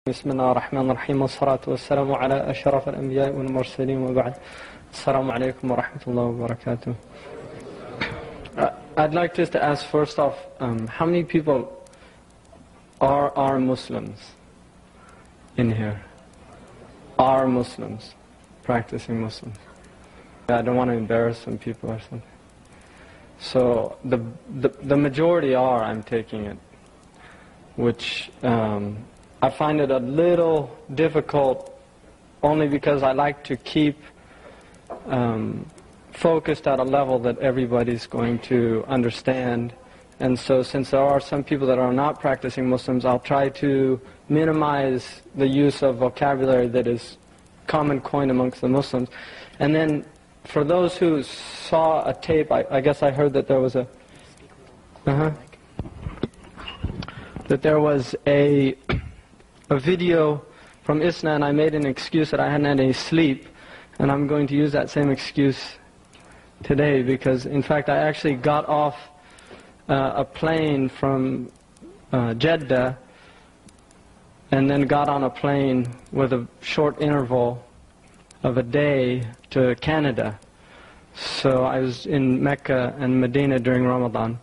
بسم الله الرحمن الرحيم والصلاة والسلام على أشرف الأنبياء والمرسلين وبعد السلام عليكم ورحمة الله وبركاته. I'd like just to ask first off, how many people are Muslims in here? Are Muslims, practicing Muslims? I don't want to embarrass some people or something. So the majority are, I'm taking it, which I find it a little difficult only because I like to keep focused at a level that everybody's going to understand. And so since there are some people that are not practicing Muslims, I'll try to minimize the use of vocabulary that is common coin amongst the Muslims. And then for those who saw a tape, I guess I heard that there was a video from ISNA, and I made an excuse that I hadn't had any sleep, and I'm going to use that same excuse today because, in fact, I actually got off a plane from Jeddah and then got on a plane with a short interval of a day to Canada. So I was in Mecca and Medina during Ramadan.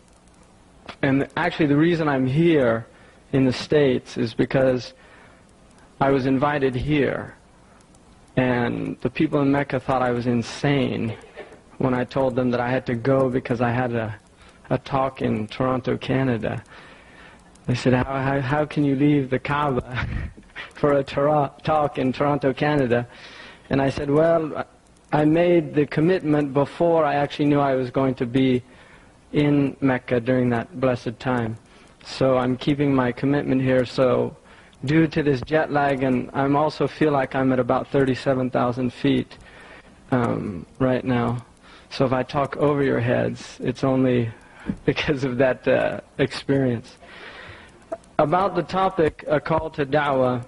And actually the reason I'm here in the States is because I was invited here, and the people in Mecca thought I was insane when I told them that I had to go because I had a talk in Toronto, Canada. They said, how can you leave the Kaaba for a talk in Toronto, Canada? And I said, well, I made the commitment before I actually knew I was going to be in Mecca during that blessed time. So I'm keeping my commitment here. So due to this jet lag, and I also feel like I'm at about 37,000 feet right now. So if I talk over your heads, it's only because of that experience. About the topic, a call to Dawah.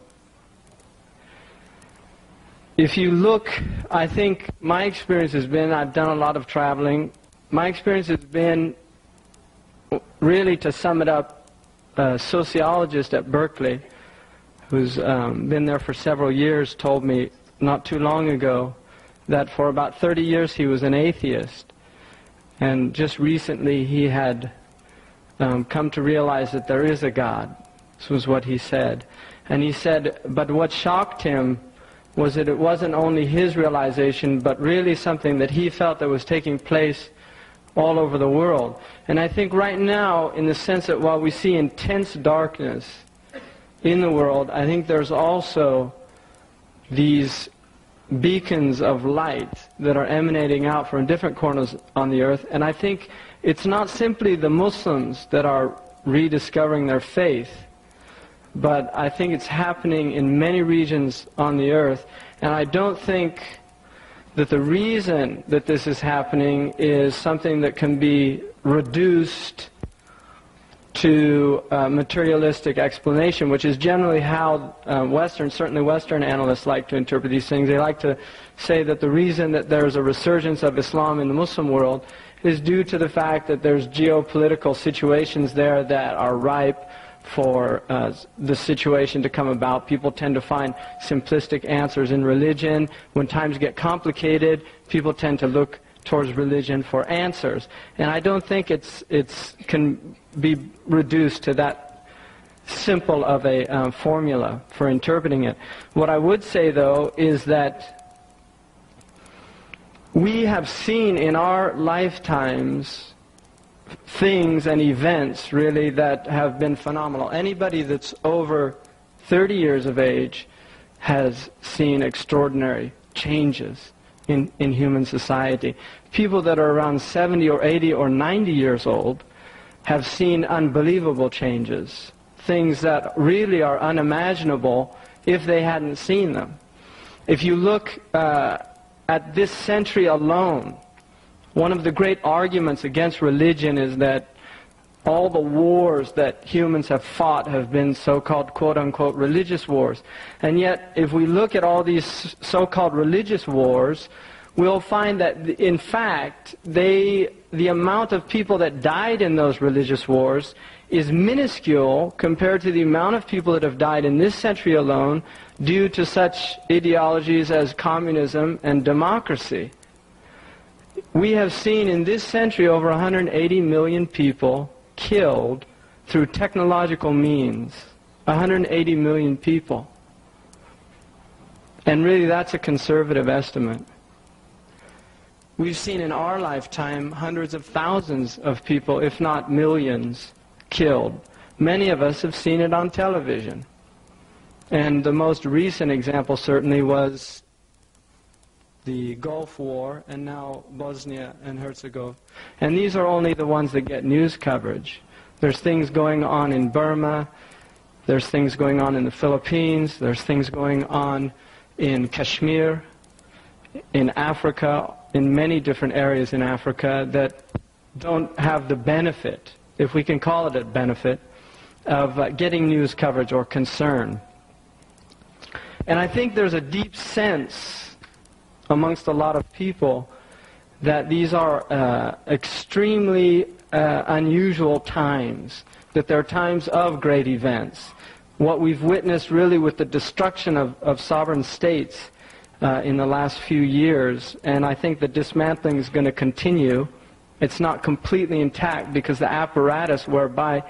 If you look, I think my experience has been, I've done a lot of traveling. My experience has been, really to sum it up, a sociologist at Berkeley, who's been there for several years, told me not too long ago that for about 30 years he was an atheist. And just recently he had come to realize that there is a God. This was what he said. And he said, but what shocked him was that it wasn't only his realization, but really something that he felt that was taking place all over the world. And I think right now, in the sense that while we see intense darkness in the world, I think there's also these beacons of light that are emanating out from different corners on the earth. And I think it's not simply the Muslims that are rediscovering their faith, but I think it's happening in many regions on the earth. And I don't think that the reason that this is happening is something that can be reduced to materialistic explanation, which is generally how certainly Western analysts like to interpret these things. They like to say that the reason that there's a resurgence of Islam in the Muslim world is due to the fact that there's geopolitical situations there that are ripe for the situation to come about. People tend to find simplistic answers in religion. When times get complicated, people tend to look towards religion for answers. And I don't think it's can be reduced to that simple of a formula for interpreting it. What I would say, though, is that we have seen in our lifetimes things and events, really, that have been phenomenal. Anybody that's over 30 years of age has seen extraordinary changes in human society. People that are around 70 or 80 or 90 years old have seen unbelievable changes, things that really are unimaginable if they hadn't seen them. If you look at this century alone, one of the great arguments against religion is that all the wars that humans have fought have been so-called quote-unquote religious wars. And yet, if we look at all these so-called religious wars, we'll find that, in fact, the amount of people that died in those religious wars is minuscule compared to the amount of people that have died in this century alone due to such ideologies as communism and democracy. We have seen in this century over 180 million people killed through technological means. 180 million people. And really that's a conservative estimate. We've seen in our lifetime hundreds of thousands of people, if not millions, killed. Many of us have seen it on television. And the most recent example certainly was the Gulf War and now Bosnia and Herzegovina. And these are only the ones that get news coverage. There's things going on in Burma, there's things going on in the Philippines, there's things going on in Kashmir, in Africa, in many different areas in Africa that don't have the benefit, if we can call it a benefit, of getting news coverage or concern. And I think there's a deep sense amongst a lot of people that these are extremely unusual times, that they're times of great events. What we've witnessed really with the destruction of sovereign states in the last few years, and I think the dismantling is going to continue. It's not completely intact because the apparatus whereby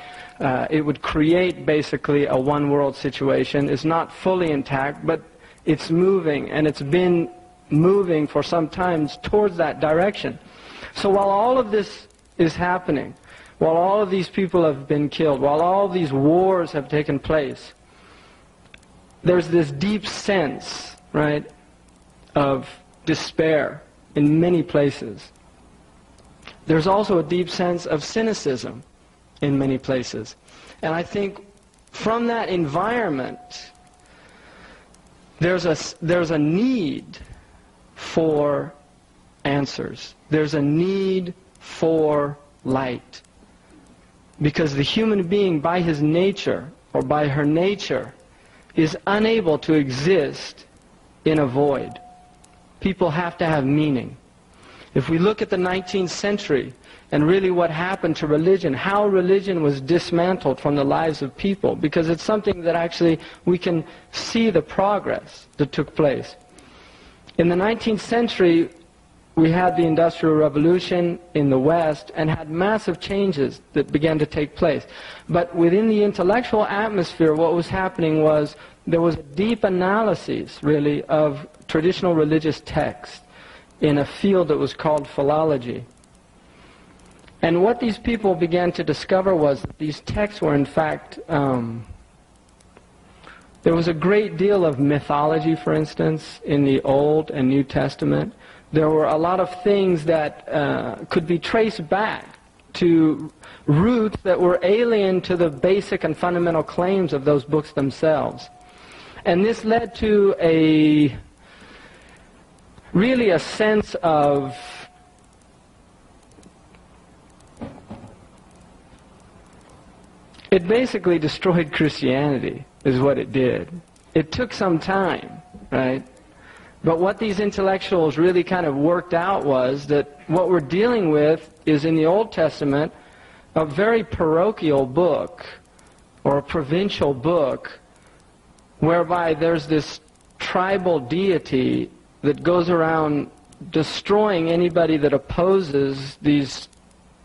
it would create basically a one-world situation is not fully intact, but it's moving, and it's been moving for some time towards that direction. So while all of this is happening, while all of these people have been killed, while all of these wars have taken place, there's this deep sense, right, of despair in many places. There's also a deep sense of cynicism in many places. And I think from that environment, there's a need for answers. There's a need for light. Because the human being, by his nature, or by her nature, is unable to exist in a void. People have to have meaning. If we look at the 19th century, and really what happened to religion, how religion was dismantled from the lives of people, because it's something that actually we can see the progress that took place. In the 19th century, we had the Industrial Revolution in the West and had massive changes that began to take place. But within the intellectual atmosphere, what was happening was there was a deep analysis, really, of traditional religious texts in a field that was called philology. And what these people began to discover was that these texts were in fact, there was a great deal of mythology, for instance, in the Old and New Testament. There were a lot of things that could be traced back to roots that were alien to the basic and fundamental claims of those books themselves. And this led to really a sense of it basically destroyed Christianity, is what it did. It took some time, right? But what these intellectuals really kind of worked out was that what we're dealing with is, in the Old Testament, a very parochial book, or a provincial book, whereby there's this tribal deity that goes around destroying anybody that opposes these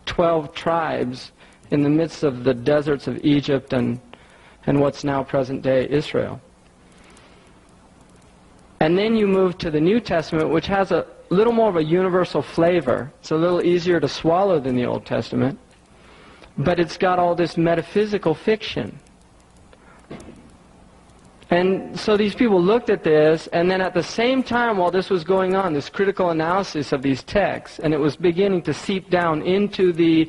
12 tribes in the midst of the deserts of Egypt and what's now present-day Israel. And then you move to the New Testament, which has a little more of a universal flavor. It's a little easier to swallow than the Old Testament, but it's got all this metaphysical fiction. And so these people looked at this, and then at the same time while this was going on, this critical analysis of these texts, and it was beginning to seep down into the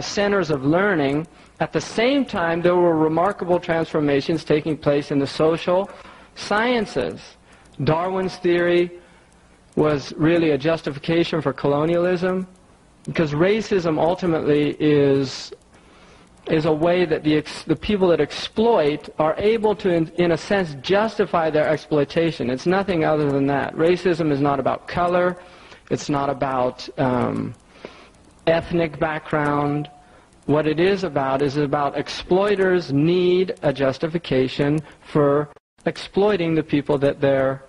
centers of learning, at the same time there were remarkable transformations taking place in the social sciences. Darwin's theory was really a justification for colonialism, because racism ultimately is a way that the people that exploit are able to, in a sense, justify their exploitation. It's nothing other than that. Racism is not about color. It's not about ethnic background. what it is about exploiters need a justification for exploiting the people that they're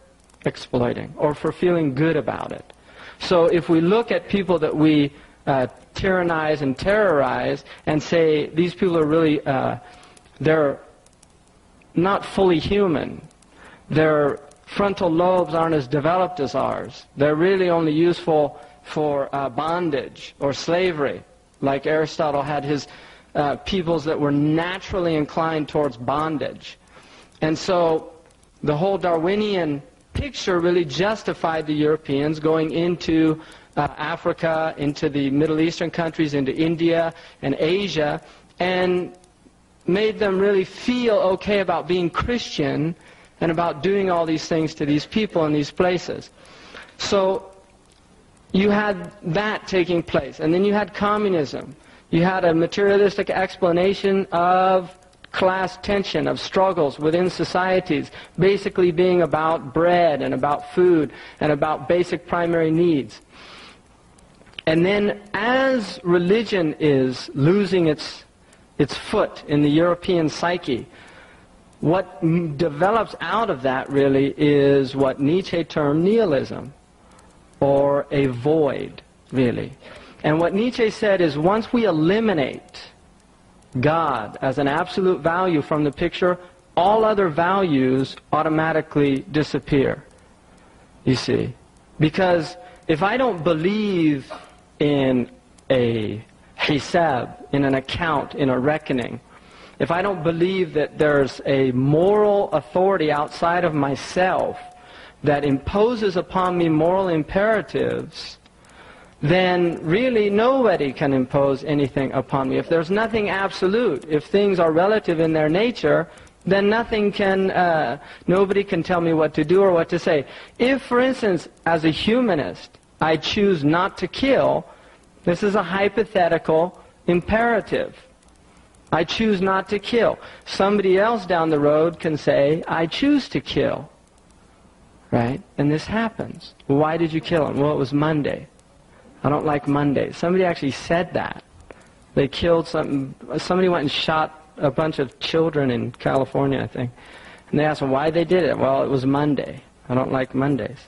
exploiting, or for feeling good about it. So if we look at people that we tyrannize and terrorize and say these people are really, they're not fully human, their frontal lobes aren't as developed as ours, they're really only useful for bondage or slavery, like Aristotle had his peoples that were naturally inclined towards bondage. And so the whole Darwinian picture really justified the Europeans going into Africa, into the Middle Eastern countries, into India and Asia, and made them really feel okay about being Christian and about doing all these things to these people in these places. So you had that taking place. And then you had communism. You had a materialistic explanation of class tension, of struggles within societies, basically being about bread and about food and about basic primary needs. And then as religion is losing its foot in the European psyche, what develops out of that really is what Nietzsche termed nihilism, or a void, really. And what Nietzsche said is once we eliminate God as an absolute value from the picture, all other values automatically disappear, you see. Because if I don't believe in a hisab, in an account, in a reckoning, if I don't believe that there's a moral authority outside of myself that imposes upon me moral imperatives, then really nobody can impose anything upon me. If there's nothing absolute, if things are relative in their nature, then nobody can tell me what to do or what to say. If, for instance, as a humanist, I choose not to kill, this is a hypothetical imperative. I choose not to kill. Somebody else down the road can say, I choose to kill. Right? And this happens. Well, why did you kill him? Well, it was Monday. I don't like Mondays. Somebody actually said that. They killed somebody went and shot a bunch of children in California, I think. And they asked them why they did it. Well, it was Monday. I don't like Mondays.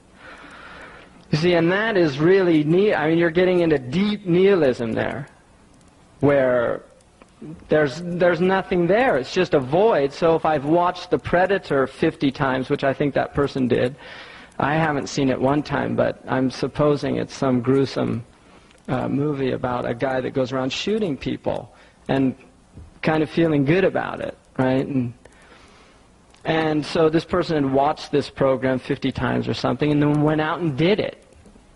You see, and that is really, you're getting into deep nihilism there, where there's nothing there. It's just a void. So if I've watched The Predator 50 times, which I think that person did, I haven't seen it one time, but I'm supposing it's some gruesome movie about a guy that goes around shooting people and kind of feeling good about it, right? And so this person had watched this program 50 times or something and then went out and did it,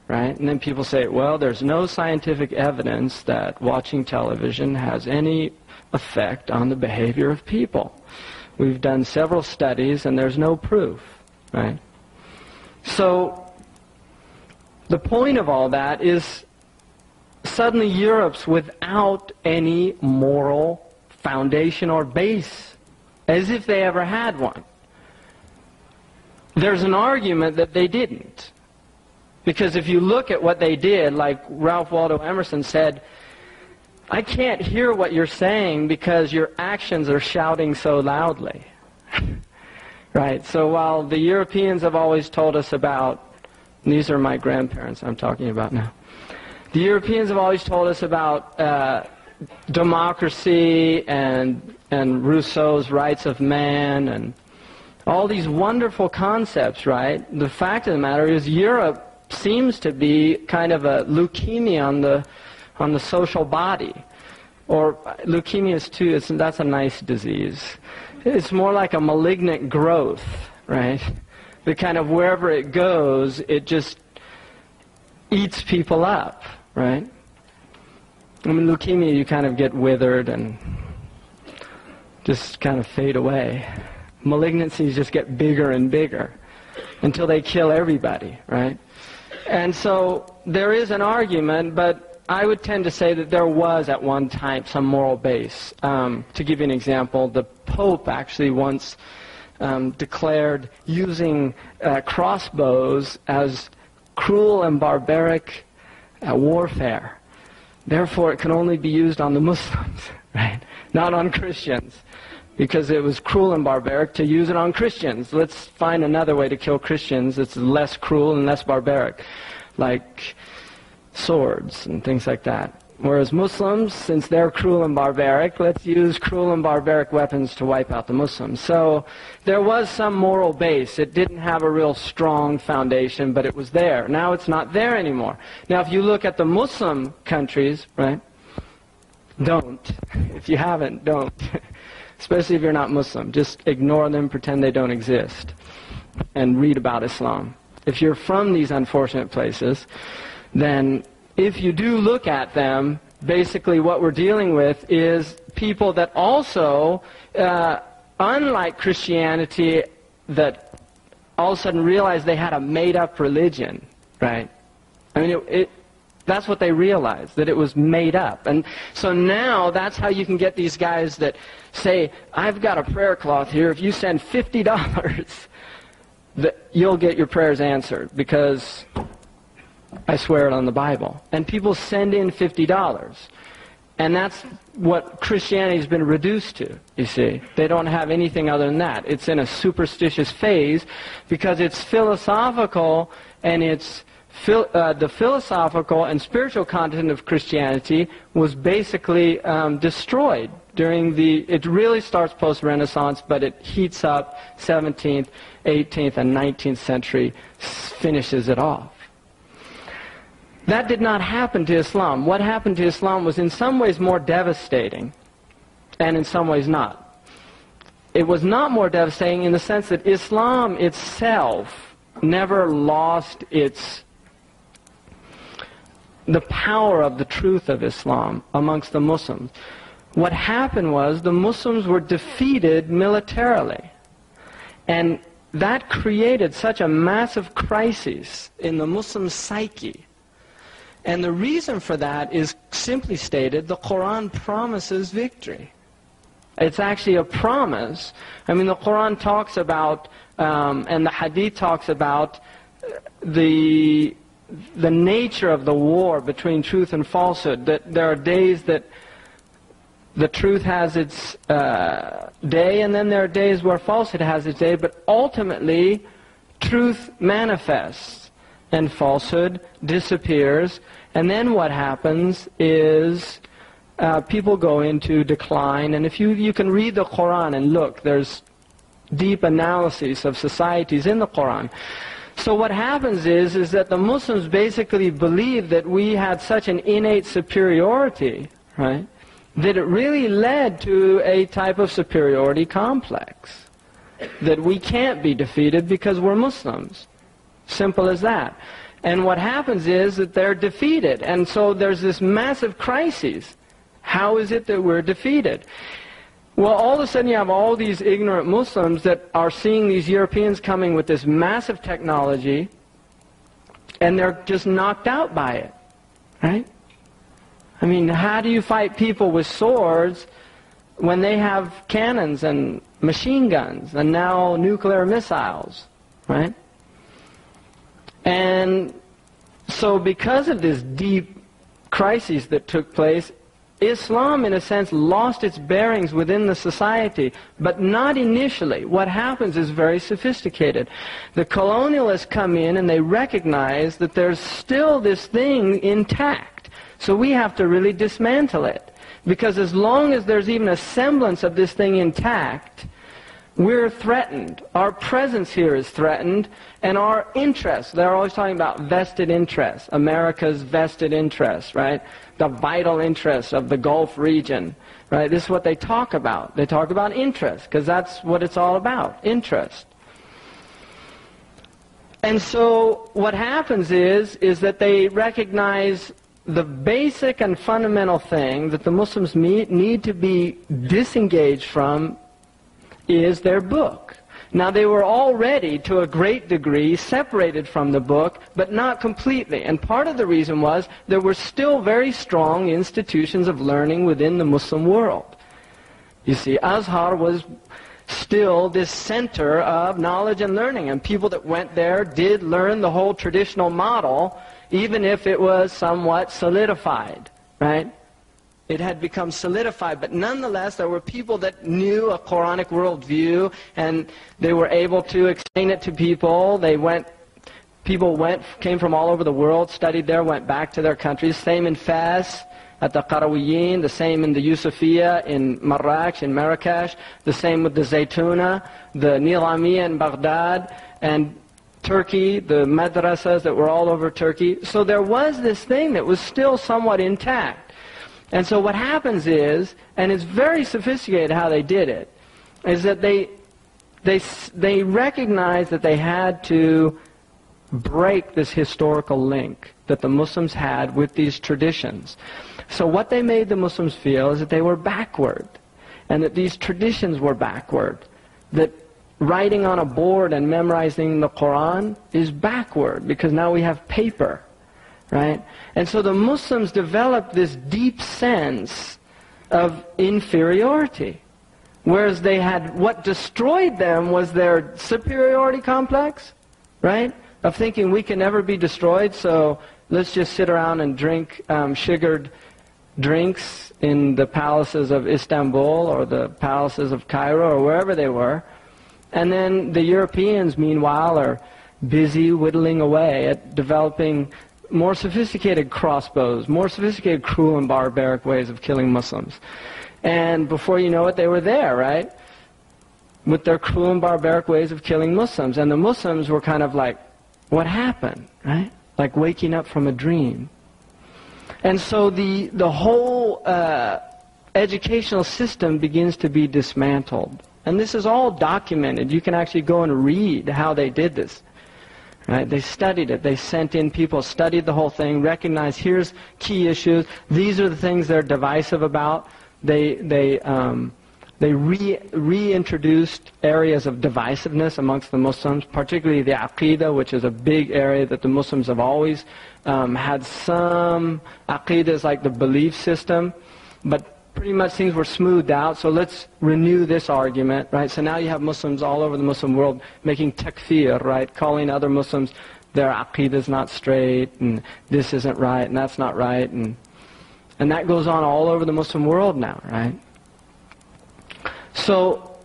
right? And then people say, well, there's no scientific evidence that watching television has any effect on the behavior of people. We've done several studies and there's no proof, right? So the point of all that is suddenly Europe's without any moral foundation or base, as if they ever had one. There's an argument that they didn't. Because if you look at what they did, like Ralph Waldo Emerson said, I can't hear what you're saying because your actions are shouting so loudly. Right, so while the Europeans have always told us about, and these are my grandparents I'm talking about now, the Europeans have always told us about democracy and Rousseau's rights of man and all these wonderful concepts, right? The fact of the matter is Europe seems to be kind of a leukemia on the social body. Or leukemia is too, that's a nice disease. It's more like a malignant growth, right? The kind of wherever it goes, it just eats people up, right? I mean, leukemia, you kind of get withered and just kind of fade away. Malignancies just get bigger and bigger until they kill everybody, right? And so there is an argument, but I would tend to say that there was at one time some moral base. To give you an example, the Pope actually once declared using crossbows as cruel and barbaric warfare. Therefore, it can only be used on the Muslims, right? Not on Christians, because it was cruel and barbaric to use it on Christians. Let's find another way to kill Christians that's less cruel and less barbaric, like swords and things like that. Whereas Muslims, since they're cruel and barbaric, let's use cruel and barbaric weapons to wipe out the Muslims. So there was some moral base. It didn't have a real strong foundation, but it was there. Now it's not there anymore. Now if you look at the Muslim countries, right, don't. If you haven't, don't. Especially if you're not Muslim. Just ignore them, pretend they don't exist, and read about Islam. If you're from these unfortunate places, then if you do look at them, basically what we're dealing with is people that also, unlike Christianity, that all of a sudden realized they had a made-up religion, right? I mean, that's what they realized, that it was made up. And so now that's how you can get these guys that say, I've got a prayer cloth here, if you send $50, you'll get your prayers answered, because I swear it on the Bible. And people send in $50. And that's what Christianity's been reduced to, you see. They don't have anything other than that. It's in a superstitious phase because it's philosophical, and it's the philosophical and spiritual content of Christianity was basically destroyed during it really starts post-Renaissance, but it heats up 17th, 18th, and 19th century, finishes it off. That did not happen to Islam. What happened to Islam was in some ways more devastating, and in some ways not. It was not more devastating in the sense that Islam itself never lost the power of the truth of Islam amongst the Muslims. What happened was the Muslims were defeated militarily, and that created such a massive crisis in the Muslim psyche. And the reason for that is simply stated, the Quran promises victory. It's actually a promise. I mean, the Quran talks about, and the Hadith talks about, the nature of the war between truth and falsehood. That there are days that the truth has its day, and then there are days where falsehood has its day, but ultimately, truth manifests, and falsehood disappears, and then what happens is people go into decline. And if you can read the Quran and look, there's deep analyses of societies in the Quran. So what happens is that the Muslims basically believe that we had such an innate superiority, right, that it really led to a type of superiority complex, that we can't be defeated because we're Muslims. Simple as that. And what happens is that they're defeated. And so there's this massive crisis. How is it that we're defeated? Well, all of a sudden you have all these ignorant Muslims that are seeing these Europeans coming with this massive technology, and they're just knocked out by it. Right? I mean, how do you fight people with swords when they have cannons and machine guns and now nuclear missiles? Right? And so because of this deep crisis that took place, Islam, in a sense, lost its bearings within the society, but not initially. What happens is very sophisticated. The colonialists come in and they recognize that there's still this thing intact. So we have to really dismantle it. Because as long as there's even a semblance of this thing intact, we're threatened. Our presence here is threatened, and our interests. They're always talking about vested interests. America's vested interests, right? The vital interests of the Gulf region, right? This is what they talk about. They talk about interest, because that's what it's all about, interest. And so what happens is that they recognize the basic and fundamental thing that the Muslims need to be disengaged from is their book. Now, they were already, to a great degree, separated from the book, but not completely. And part of the reason was there were still very strong institutions of learning within the Muslim world. You see, Azhar was still this center of knowledge and learning, and people that went there did learn the whole traditional model, even if it was somewhat solidified. right? It had become solidified, but nonetheless there were people that knew a Quranic worldview, and they were able to explain it to people. People came from all over the world, studied there, went back to their countries. Same in Fez, at the Qarawiyin, the same in the Yusufiyya, in Marrakesh, the same with the Zaytuna, the Nizamiya in Baghdad, and Turkey, the madrasas that were all over Turkey. So there was this thing that was still somewhat intact. And so what happens is, and it's very sophisticated how they did it, is that they recognized that they had to break this historical link that the Muslims had with these traditions. So what they made the Muslims feel is that they were backward, and that these traditions were backward, that writing on a board and memorizing the Quran is backward, because now we have paper. Right? And so the Muslims developed this deep sense of inferiority. Whereas what destroyed them was their superiority complex, right? Of thinking we can never be destroyed, so let's just sit around and drink sugared drinks in the palaces of Istanbul or the palaces of Cairo or wherever they were. And then the Europeans, meanwhile, are busy whittling away at developing more sophisticated crossbows, more sophisticated cruel and barbaric ways of killing Muslims. And before you know it, they were there, right? With their cruel and barbaric ways of killing Muslims. And the Muslims were kind of like, what happened, right? Like waking up from a dream. And so the whole educational system begins to be dismantled. And this is all documented. You can actually go and read how they did this. Right? They studied it. They sent in people, studied the whole thing, recognized here's key issues. These are the things they're divisive about. They reintroduced areas of divisiveness amongst the Muslims, particularly the Aqidah, which is a big area that the Muslims have always had some. Aqidah is like the belief system, but pretty much things were smoothed out, so let's renew this argument, right? So now you have Muslims all over the Muslim world making takfir, right? Calling other Muslims, their aqidah is not straight, and this isn't right, and that's not right, and that goes on all over the Muslim world now, right? So,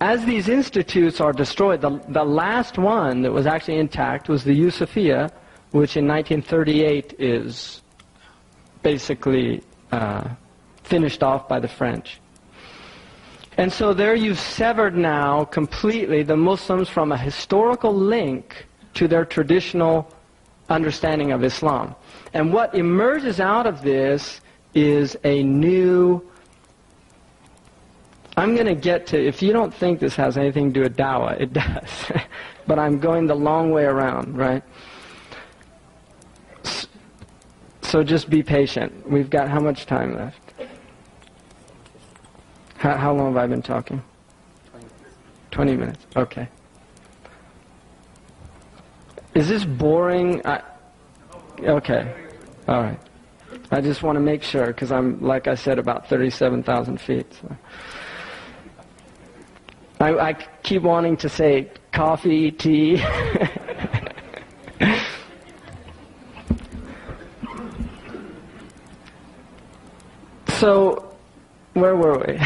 as these institutes are destroyed, the last one that was actually intact was the Yusufiyya, which in 1938 is basically finished off by the French. And so there you've severed now completely the Muslims from a historical link to their traditional understanding of Islam. And what emerges out of this is a new... I'm going to get to, if you don't think this has anything to do with Dawah, it does. But I'm going the long way around, right? So just be patient. We've got how much time left? How long have I been talking? 20 minutes. Okay. Is this boring? Okay. All right. I just want to make sure, because I'm, like I said, about 37,000 feet. So. I keep wanting to say coffee, tea. So, where were we?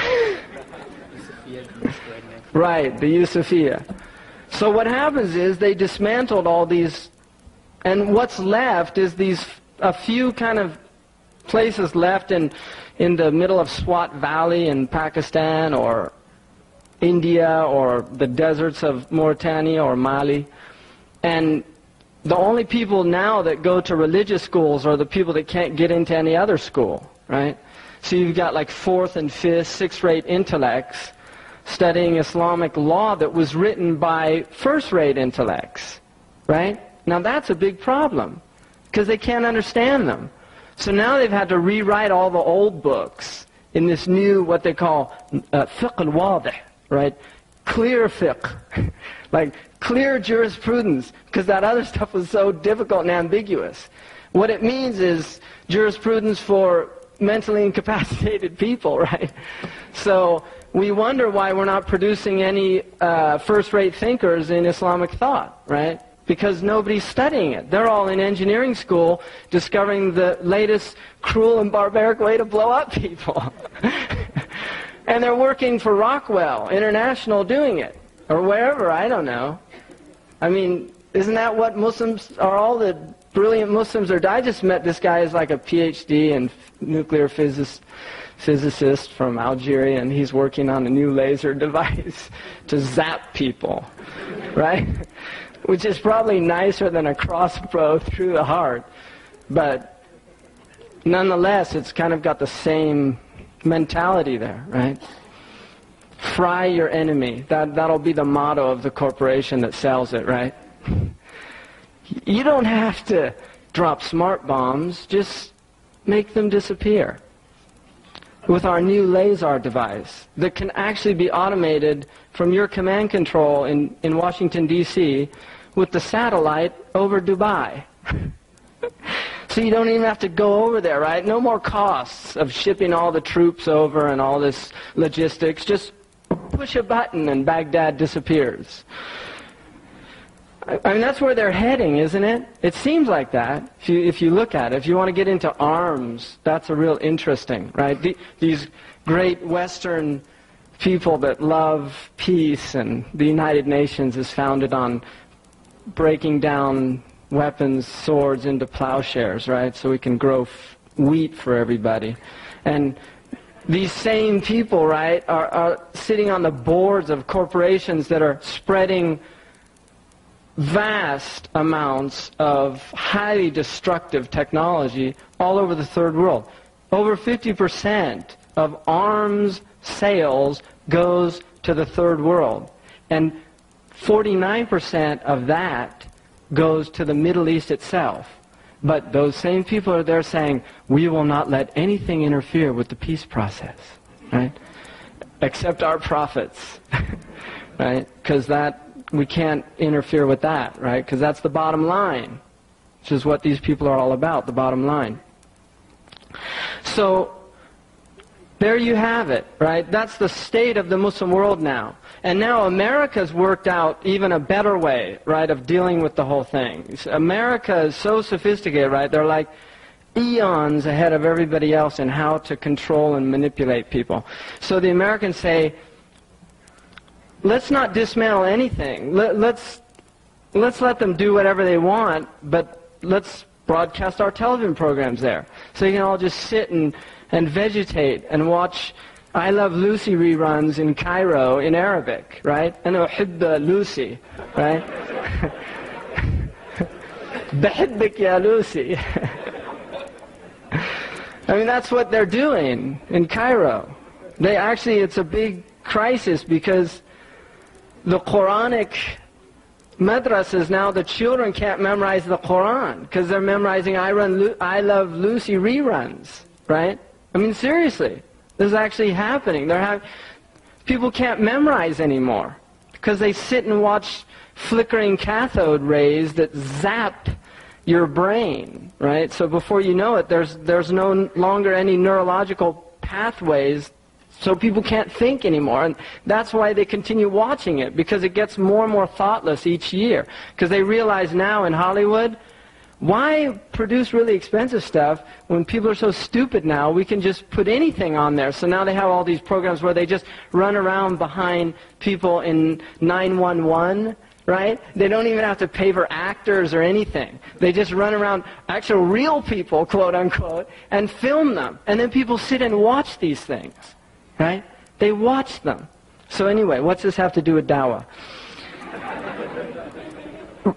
Right, the Yusufiyya. So what happens is they dismantled all these, and what's left is a few kind of places left in the middle of Swat Valley in Pakistan or India or the deserts of Mauritania or Mali. And the only people now that go to religious schools are the people that can't get into any other school, right? So you've got like 4th and 5th, 6th-rate intellects studying Islamic law that was written by first-rate intellects, right? Now that's a big problem, because they can't understand them. So now they've had to rewrite all the old books in this new, what they call fiqh al-wadih, right? Clear fiqh, like clear jurisprudence, because that other stuff was so difficult and ambiguous. What it means is jurisprudence for mentally incapacitated people, right? So we wonder why we're not producing any first-rate thinkers in Islamic thought, right? because nobody's studying it. They're all in engineering school discovering the latest cruel and barbaric way to blow up people. And they're working for Rockwell International doing it, or wherever, I don't know. I mean, isn't that what Muslims are, all the brilliant Muslims are? I just met this guy who's like a PhD in nuclear physicist from Algeria, and he's working on a new laser device to zap people, right? Which is probably nicer than a crossbow through the heart. But nonetheless, it's kind of got the same mentality there, right? Fry your enemy. That'll be the motto of the corporation that sells it, right? You don't have to drop smart bombs, just make them disappear. With our new laser device that can actually be automated from your command control in Washington, D.C. with the satellite over Dubai. So you don't even have to go over there, right? No more costs of shipping all the troops over and all this logistics. Just push a button and Baghdad disappears. I mean, that's where they're heading, isn't it? It seems like that, if you look at it. If you want to get into arms, that's a real interesting, right? These great Western people that love peace, and the United Nations is founded on breaking down weapons, swords into plowshares, right? So we can grow wheat for everybody. And these same people, right, are sitting on the boards of corporations that are spreading vast amounts of highly destructive technology all over the third world. Over 50% of arms sales goes to the third world. And 49% of that goes to the Middle East itself. But those same people are there saying, we will not let anything interfere with the peace process, right? Except our profits, right? Because we can't interfere with that, right? Because that's the bottom line, which is what these people are all about, the bottom line. So there you have it, right? That's the state of the Muslim world now. And now America's worked out even a better way, right, of dealing with the whole thing. America is so sophisticated, right? They're like eons ahead of everybody else in how to control and manipulate people. So the Americans say, let's not dismantle anything. Let's let them do whatever they want, but let's broadcast our television programs there. So you can all just sit and vegetate and watch I Love Lucy reruns in Cairo in Arabic, right? And أحب Lucy, right? بحبك يا Lucy. I mean, that's what they're doing in Cairo. It's a big crisis because the Quranic madrasas now, the children can't memorize the Quran because they're memorizing I Love Lucy reruns, right? I mean, seriously, this is actually happening. People can't memorize anymore because they sit and watch flickering cathode rays that zap your brain, right? So before you know it, there's no longer any neurological pathways, so people can't think anymore. And that's why they continue watching it, because it gets more and more thoughtless each year. Because they realize now in Hollywood, why produce really expensive stuff when people are so stupid now? We can just put anything on there. So now they have all these programs where they just run around behind people in 911, right? They don't even have to pay for actors or anything. They just run around actual real people, quote unquote, and film them. And then people sit and watch these things, right? They watch them. So anyway, what's this have to do with Dawah?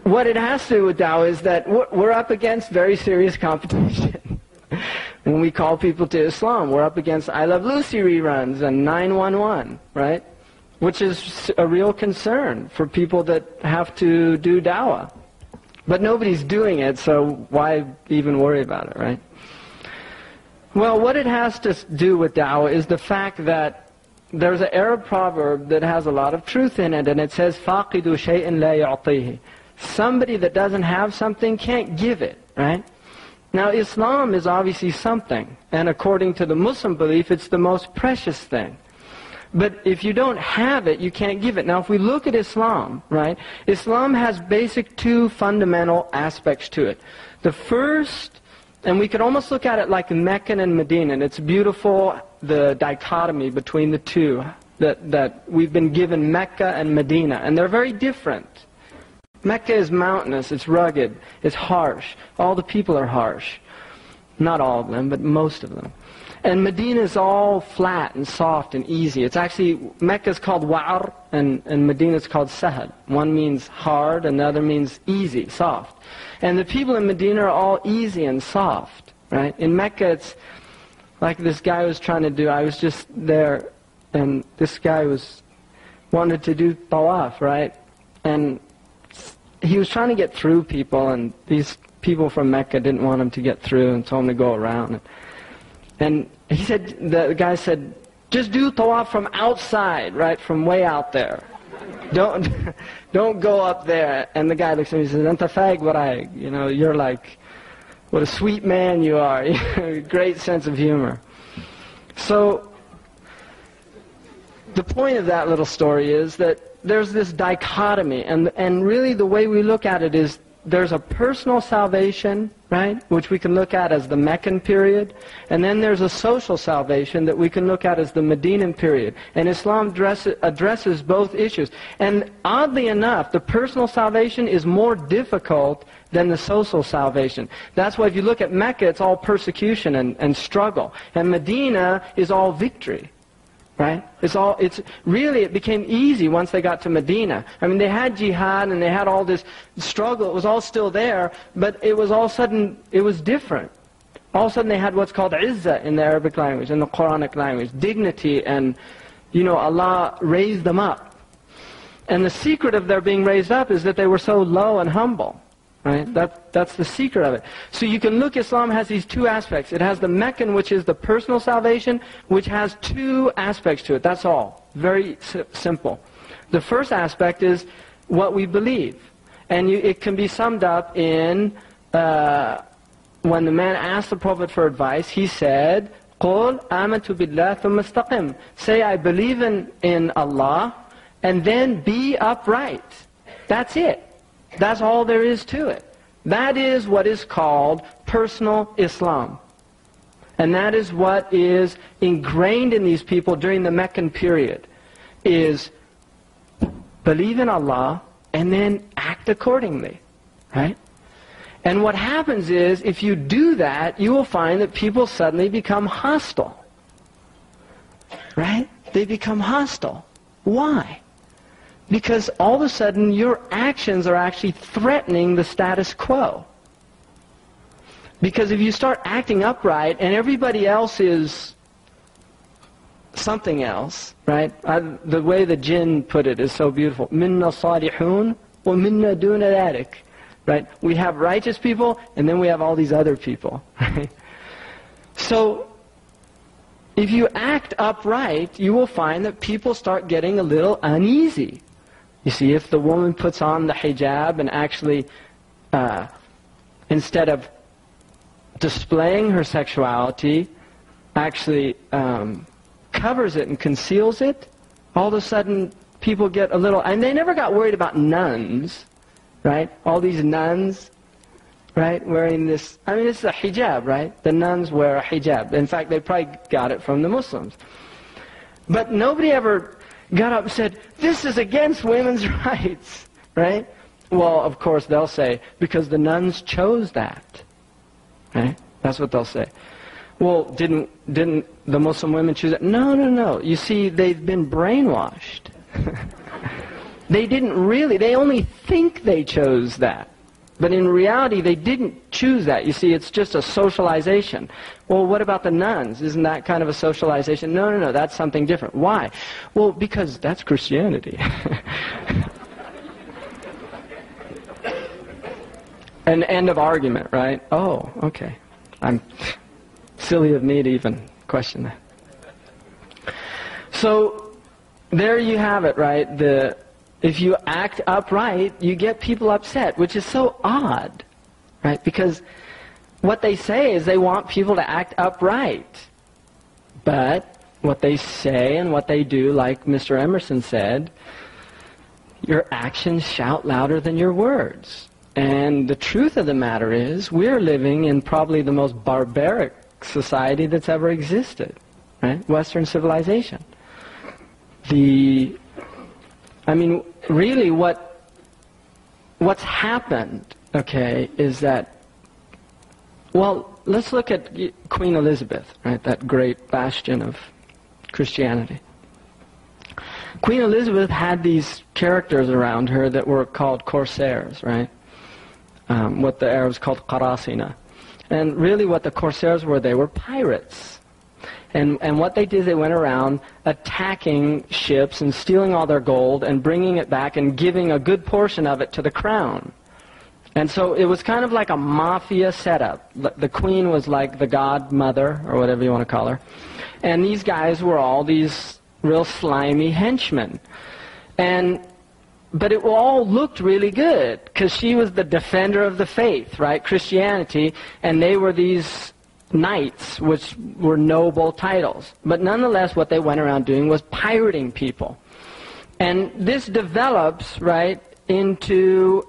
What it has to do with Dawah is that we're up against very serious competition. When we call people to Islam, we're up against I Love Lucy reruns and 911, right? Which is a real concern for people that have to do Dawah. But nobody's doing it, so why even worry about it, right? Well, what it has to do with Dawah is the fact that there's an Arab proverb that has a lot of truth in it, and it says, فَاقِدُ شَيْءٍ لَا يُعْطِيهِ. Somebody that doesn't have something can't give it, right? Now, Islam is obviously something, and according to the Muslim belief, it's the most precious thing. But if you don't have it, you can't give it. Now, if we look at Islam, right, Islam has basic two fundamental aspects to it. The first, and we could almost look at it like Mecca and Medina, and it's beautiful, the dichotomy between the two, that we've been given Mecca and Medina, and they're very different. Mecca is mountainous, it's rugged, it's harsh. All the people are harsh. Not all of them, but most of them. And Medina is all flat and soft and easy. It's actually, Mecca is called Wa'ar, and Medina is called Sahad. One means hard, and the other means easy, soft. And the people in Medina are all easy and soft, right? In Mecca, it's like this guy was trying to do, I was just there, and this guy wanted to do Tawaf, right? And he was trying to get through people, and these people from Mecca didn't want him to get through and told him to go around. And he said, the guy said, just do Tawaf from outside, right, from way out there. Don't go up there. And the guy looks at me and says, Anta fag warai, you know, you're like, what a sweet man you are. Great sense of humor. So, the point of that little story is that there's this dichotomy, and really the way we look at it is there's a personal salvation, right, which we can look at as the Meccan period, and then there's a social salvation that we can look at as the Medinan period. And Islam addresses both issues. And oddly enough, the personal salvation is more difficult than the social salvation. That's why if you look at Mecca, it's all persecution and struggle. And Medina is all victory. Right? It became easy once they got to Medina. I mean, they had jihad and they had all this struggle. It was all still there, but it was all of a sudden, it was different. All of a sudden they had what's called izzah in the Arabic language, in the Quranic language. Dignity, and, you know, Allah raised them up. And the secret of their being raised up is that they were so low and humble. Right? That's the secret of it. So you can look, Islam has these two aspects. It has the Meccan, which is the personal salvation, which has two aspects to it. That's all. Very simple. The first aspect is what we believe. And it can be summed up in, when the man asked the Prophet for advice, he said, قُلْ آمَنْتُ بِاللَّهِ ثُمَّ اسْتَقِمْ. Say, I believe in Allah, and then be upright. That's it. That's all there is to it. That is what is called personal Islam. And that is what is ingrained in these people during the Meccan period, is believe in Allah and then act accordingly. Right? And what happens is, if you do that, you will find that people suddenly become hostile. Right? They become hostile. Why? Because all of a sudden your actions are actually threatening the status quo. Because if you start acting upright and everybody else is something else, right? The way the jinn put it is so beautiful. Minna salihun wa minna duna dhalik. Right? We have righteous people and then we have all these other people. Right? So if you act upright, you will find that people start getting a little uneasy. You see, if the woman puts on the hijab and actually, instead of displaying her sexuality, actually covers it and conceals it, all of a sudden people get a little, and they never got worried about nuns, right? All these nuns, right, wearing this, I mean, this is a hijab, right? The nuns wear a hijab. In fact, they probably got it from the Muslims. But nobody ever got up and said, this is against women's rights, right? Well, of course, they'll say, because the nuns chose that, right? That's what they'll say. Well, didn't the Muslim women choose that? No. You see, they've been brainwashed. They only think they chose that. But in reality, they didn't choose that. You see, it's just a socialization. Well, what about the nuns? Isn't that kind of a socialization? No, that's something different. Why? Well, because that's Christianity. An end of argument, right? Oh, okay. I'm silly of me to even question that. So, there you have it, right? If you act upright, you get people upset, which is so odd, right? Because what they say is they want people to act upright. But what they say and what they do, like Mr. Emerson said, your actions shout louder than your words. And the truth of the matter is, we're living in probably the most barbaric society that's ever existed, right? Western civilization. I mean, really what's happened, okay, is that, well, let's look at Queen Elizabeth, right, that great bastion of Christianity. Queen Elizabeth had these characters around her that were called corsairs, right? What the Arabs called Qarawiyin. And really what the corsairs were, they were pirates. And what they did, they went around attacking ships and stealing all their gold and bringing it back and giving a good portion of it to the crown. And so it was kind of like a mafia setup. The queen was like the godmother, or whatever you want to call her. And these guys were all these real slimy henchmen. But it all looked really good, because she was the defender of the faith, right? Christianity, and they were these knights, which were noble titles. But nonetheless, what they went around doing was pirating people. And this develops, right, into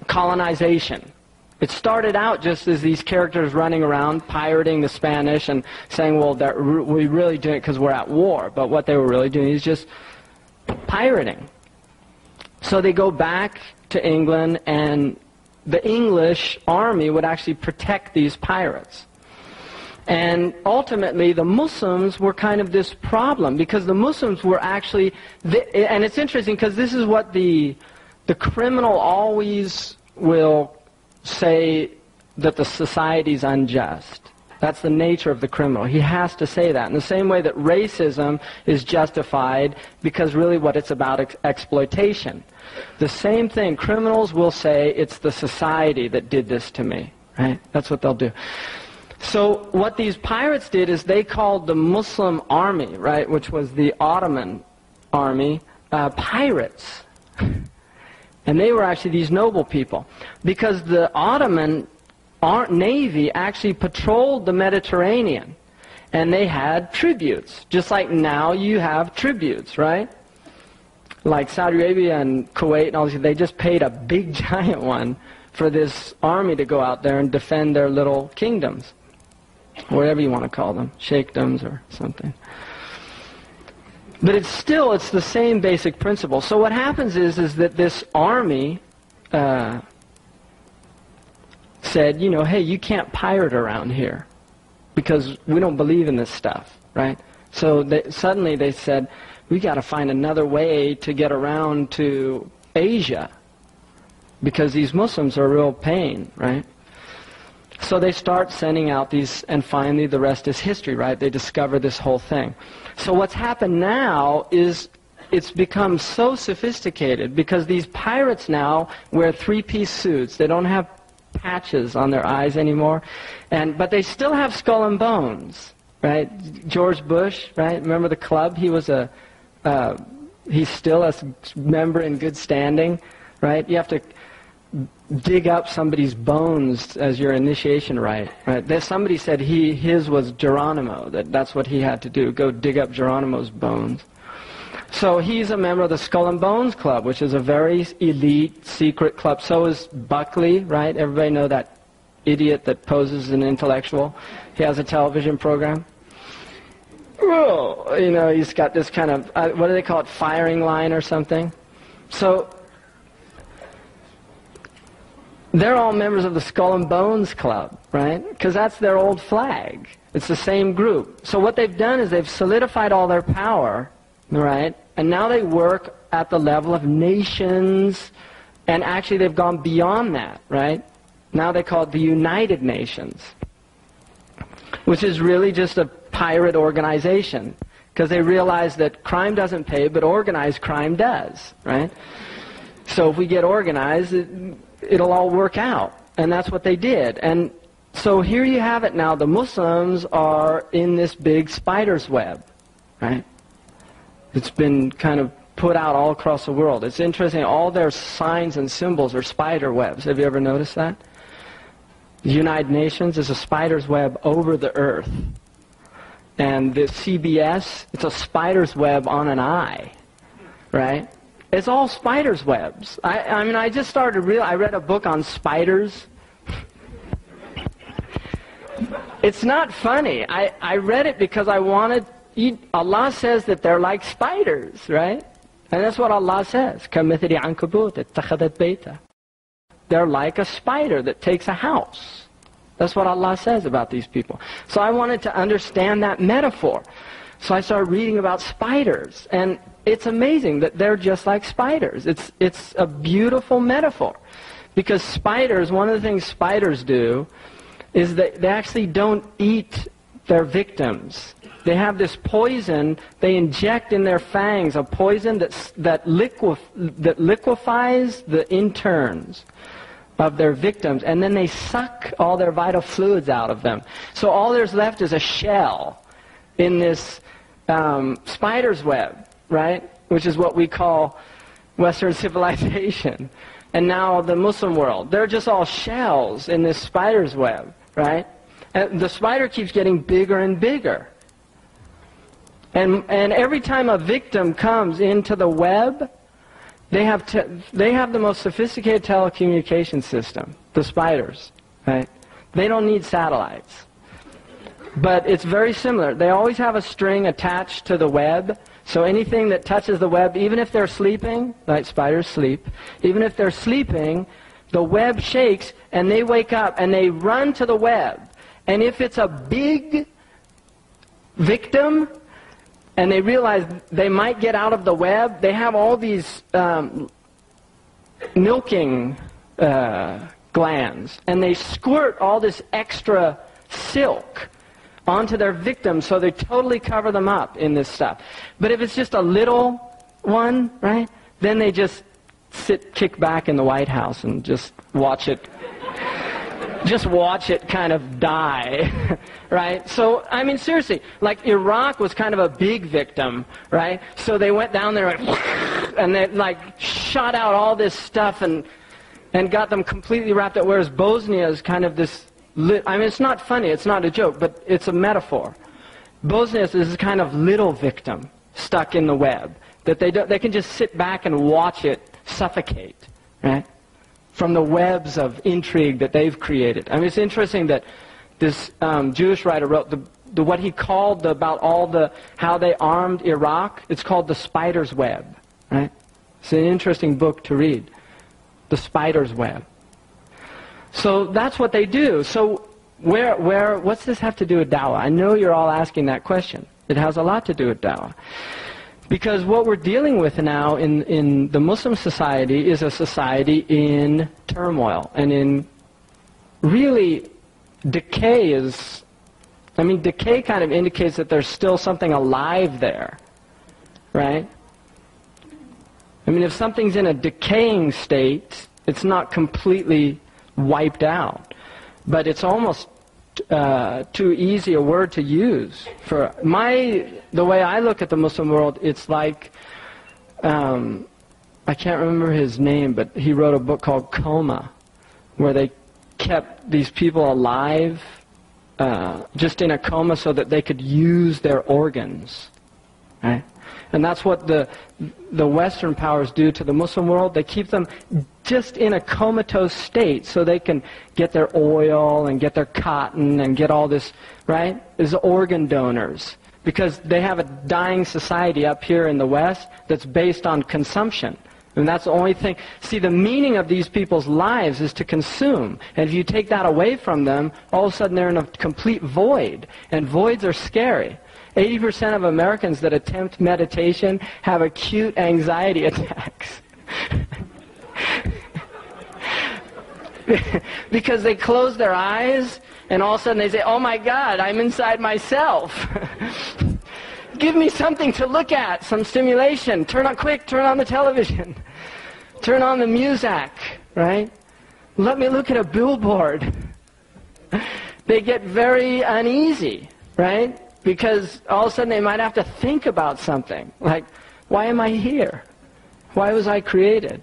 colonization. It started out just as these characters running around pirating the Spanish and saying, well, we really do it because we're at war. But what they were really doing is just pirating. So they go back to England, and the English army would actually protect these pirates. And ultimately, the Muslims were kind of this problem, because the Muslims were actually, and it's interesting because this is what the criminal always will say, that the society's unjust. That's the nature of the criminal. He has to say that. In the same way that racism is justified, because really what it's about exploitation. The same thing, criminals will say, it's the society that did this to me. Right? That's what they'll do. So what these pirates did is they called the Muslim army, right, which was the Ottoman army, pirates. And they were actually these noble people. Because the Ottoman Navy actually patrolled the Mediterranean. And they had tributes. Just like now you have tributes, right? Like Saudi Arabia and Kuwait and all these, they just paid a big giant one for this army to go out there and defend their little kingdoms. Whatever you want to call them. Sheikdoms or something. But it's the same basic principle. So what happens is that this army said, you know, hey, you can't pirate around here because we don't believe in this stuff, right? So suddenly they said, we got to find another way to get around to Asia because these Muslims are a real pain, right? So they start sending out these, and finally the rest is history, right? They discover this whole thing. So what's happened now is it's become so sophisticated because these pirates now wear three-piece suits. They don't have patches on their eyes anymore, but they still have skull and bones, right? George Bush, right? Remember the club? He was he's still a member in good standing, right? You have to dig up somebody's bones as your initiation rite, right? Somebody said his was Geronimo, that's what he had to do, go dig up Geronimo's bones. So he's a member of the Skull and Bones Club, which is a very elite, secret club. So is Buckley, right? Everybody know that idiot that poses as an intellectual? He has a television program. Oh, you know, he's got this kind of, what do they call it, firing line or something? So they're all members of the Skull and Bones Club, right? Because that's their old flag. It's the same group. So what they've done is they've solidified all their power, right? And now they work at the level of nations, and actually they've gone beyond that, right? Now they call it the United Nations, which is really just a pirate organization, because they realize that crime doesn't pay, but organized crime does, right? So if we get organized, it'll all work out. And that's what they did. And so here you have it now. The Muslims are in this big spider's web, right? It's been kind of put out all across the world. It's interesting. All their signs and symbols are spider webs. Have you ever noticed that? The United Nations is a spider's web over the earth. and the CBS, it's a spider's web on an eye, right? It's all spider's webs. I mean, I just started to realize, I read a book on spiders. It's not funny. I read it because I wanted, Allah says that they're like spiders, right? And that's what Allah says. كَمِثْلِ عَنْكَبُوتٍ اتَّخَذَتْ بَيْتًا. They're like a spider that takes a house. That's what Allah says about these people. So I wanted to understand that metaphor. So I started reading about spiders. And it's amazing that they're just like spiders. It's a beautiful metaphor. Because spiders, one of the things spiders do is that they actually don't eat their victims. They have this poison they inject in their fangs, a poison that liquefies the interns of their victims, and then they suck all their vital fluids out of them. So all there's left is a shell in this spider's web, right? Which is what we call Western civilization. And now the Muslim world. They're just all shells in this spider's web, right? And the spider keeps getting bigger and bigger. And every time a victim comes into the web, they have the most sophisticated telecommunication system, the spiders, right? They don't need satellites. But it's very similar. They always have a string attached to the web, so anything that touches the web, even if they're sleeping, like spiders sleep, even if they're sleeping, the web shakes and they wake up and they run to the web. And if it's a big victim, and they realize they might get out of the web, they have all these milking glands, and they squirt all this extra silk onto their victims, so they totally cover them up in this stuff. But if it's just a little one, right, then they just kick back in the White House and just watch it kind of die, right? So, I mean, seriously, like Iraq was kind of a big victim, right? So they went down there and they like shot out all this stuff and got them completely wrapped up, whereas Bosnia is kind of this, I mean, it's not funny, it's not a joke, but it's a metaphor. Bosnia is this kind of little victim stuck in the web, that they can just sit back and watch it suffocate, right? From the webs of intrigue that they've created. I mean, it's interesting that this Jewish writer wrote what he called about how they armed Iraq. It's called The Spider's Web, right? It's an interesting book to read, The Spider's Web. So that's what they do. So what's this have to do with Dawah? I know you're all asking that question. It has a lot to do with Dawah. Because what we're dealing with now in the Muslim society is a society in turmoil and in really decay decay kind of indicates that there's still something alive there, right? I mean, if something's in a decaying state, it's not completely wiped out, but it's almost too easy a word to use for the way I look at the Muslim world. It's like I can't remember his name, but he wrote a book called Coma, where they kept these people alive just in a coma so that they could use their organs, right? And that's what the Western powers do to the Muslim world. They keep them just in a comatose state so they can get their oil and get their cotton and get all this, right? As organ donors. Because they have a dying society up here in the West that's based on consumption. And that's the only thing. See, the meaning of these people's lives is to consume. And if you take that away from them, all of a sudden they're in a complete void. And voids are scary. 80% of Americans that attempt meditation have acute anxiety attacks. Because they close their eyes and all of a sudden they say, oh my God, I'm inside myself. Give me something to look at, some stimulation. Turn on the television. Turn on the music, right? Let me look at a billboard. They get very uneasy, right? Because all of a sudden they might have to think about something. Like, why am I here? Why was I created?